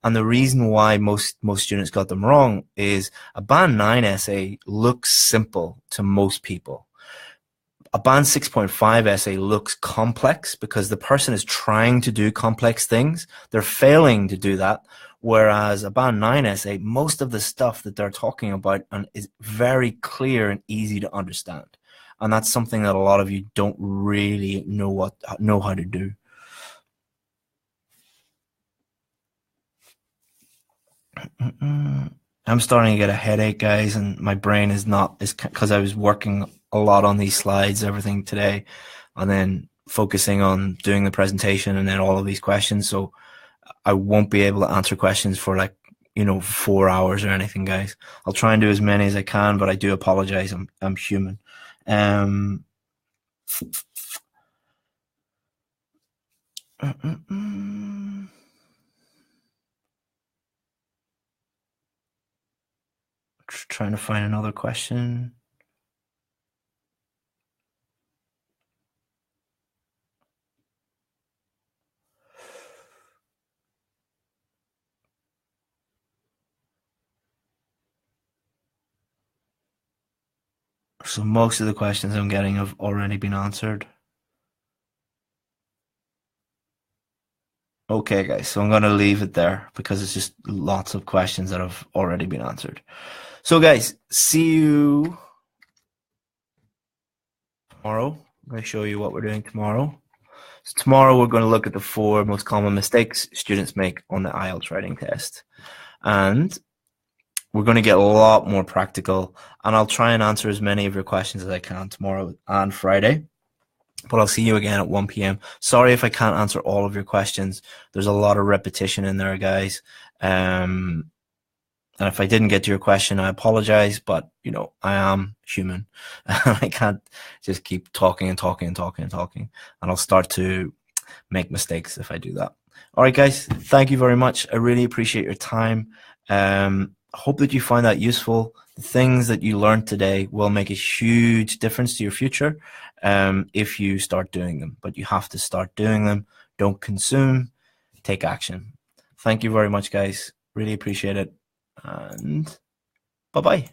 S1: And the reason why most students got them wrong is a band 9 essay looks simple to most people. A band 6.5 essay looks complex because the person is trying to do complex things. They're failing to do that. Whereas a band 9 essay, most of the stuff that they're talking about is very clear and easy to understand. And that's something that a lot of you don't really know how to do. I'm starting to get a headache, guys, and my brain is because I was working a lot on these slides, everything today, and then focusing on doing the presentation and then all of these questions. So I won't be able to answer questions for 4 hours or anything, guys. I'll try and do as many as I can, but I do apologize. I'm human. Trying to find another question. So most of the questions I'm getting have already been answered. Okay, guys, so I'm going to leave it there because it's just lots of questions that have already been answered. So, guys, see you tomorrow. I'm going to show you what we're doing tomorrow. So tomorrow we're going to look at the 4 most common mistakes students make on the IELTS writing test. And we're going to get a lot more practical, and I'll try and answer as many of your questions as I can tomorrow and Friday. But I'll see you again at 1 p.m. Sorry if I can't answer all of your questions. There's a lot of repetition in there, guys. And if I didn't get to your question, I apologize, but I am human. I can't just keep talking and talking and talking and talking, and I'll start to make mistakes if I do that. All right, guys, thank you very much. I really appreciate your time. Hope that you find that useful. The things that you learned today will make a huge difference to your future if you start doing them. But you have to start doing them. Don't consume. Take action. Thank you very much, guys. Really appreciate it. And bye-bye.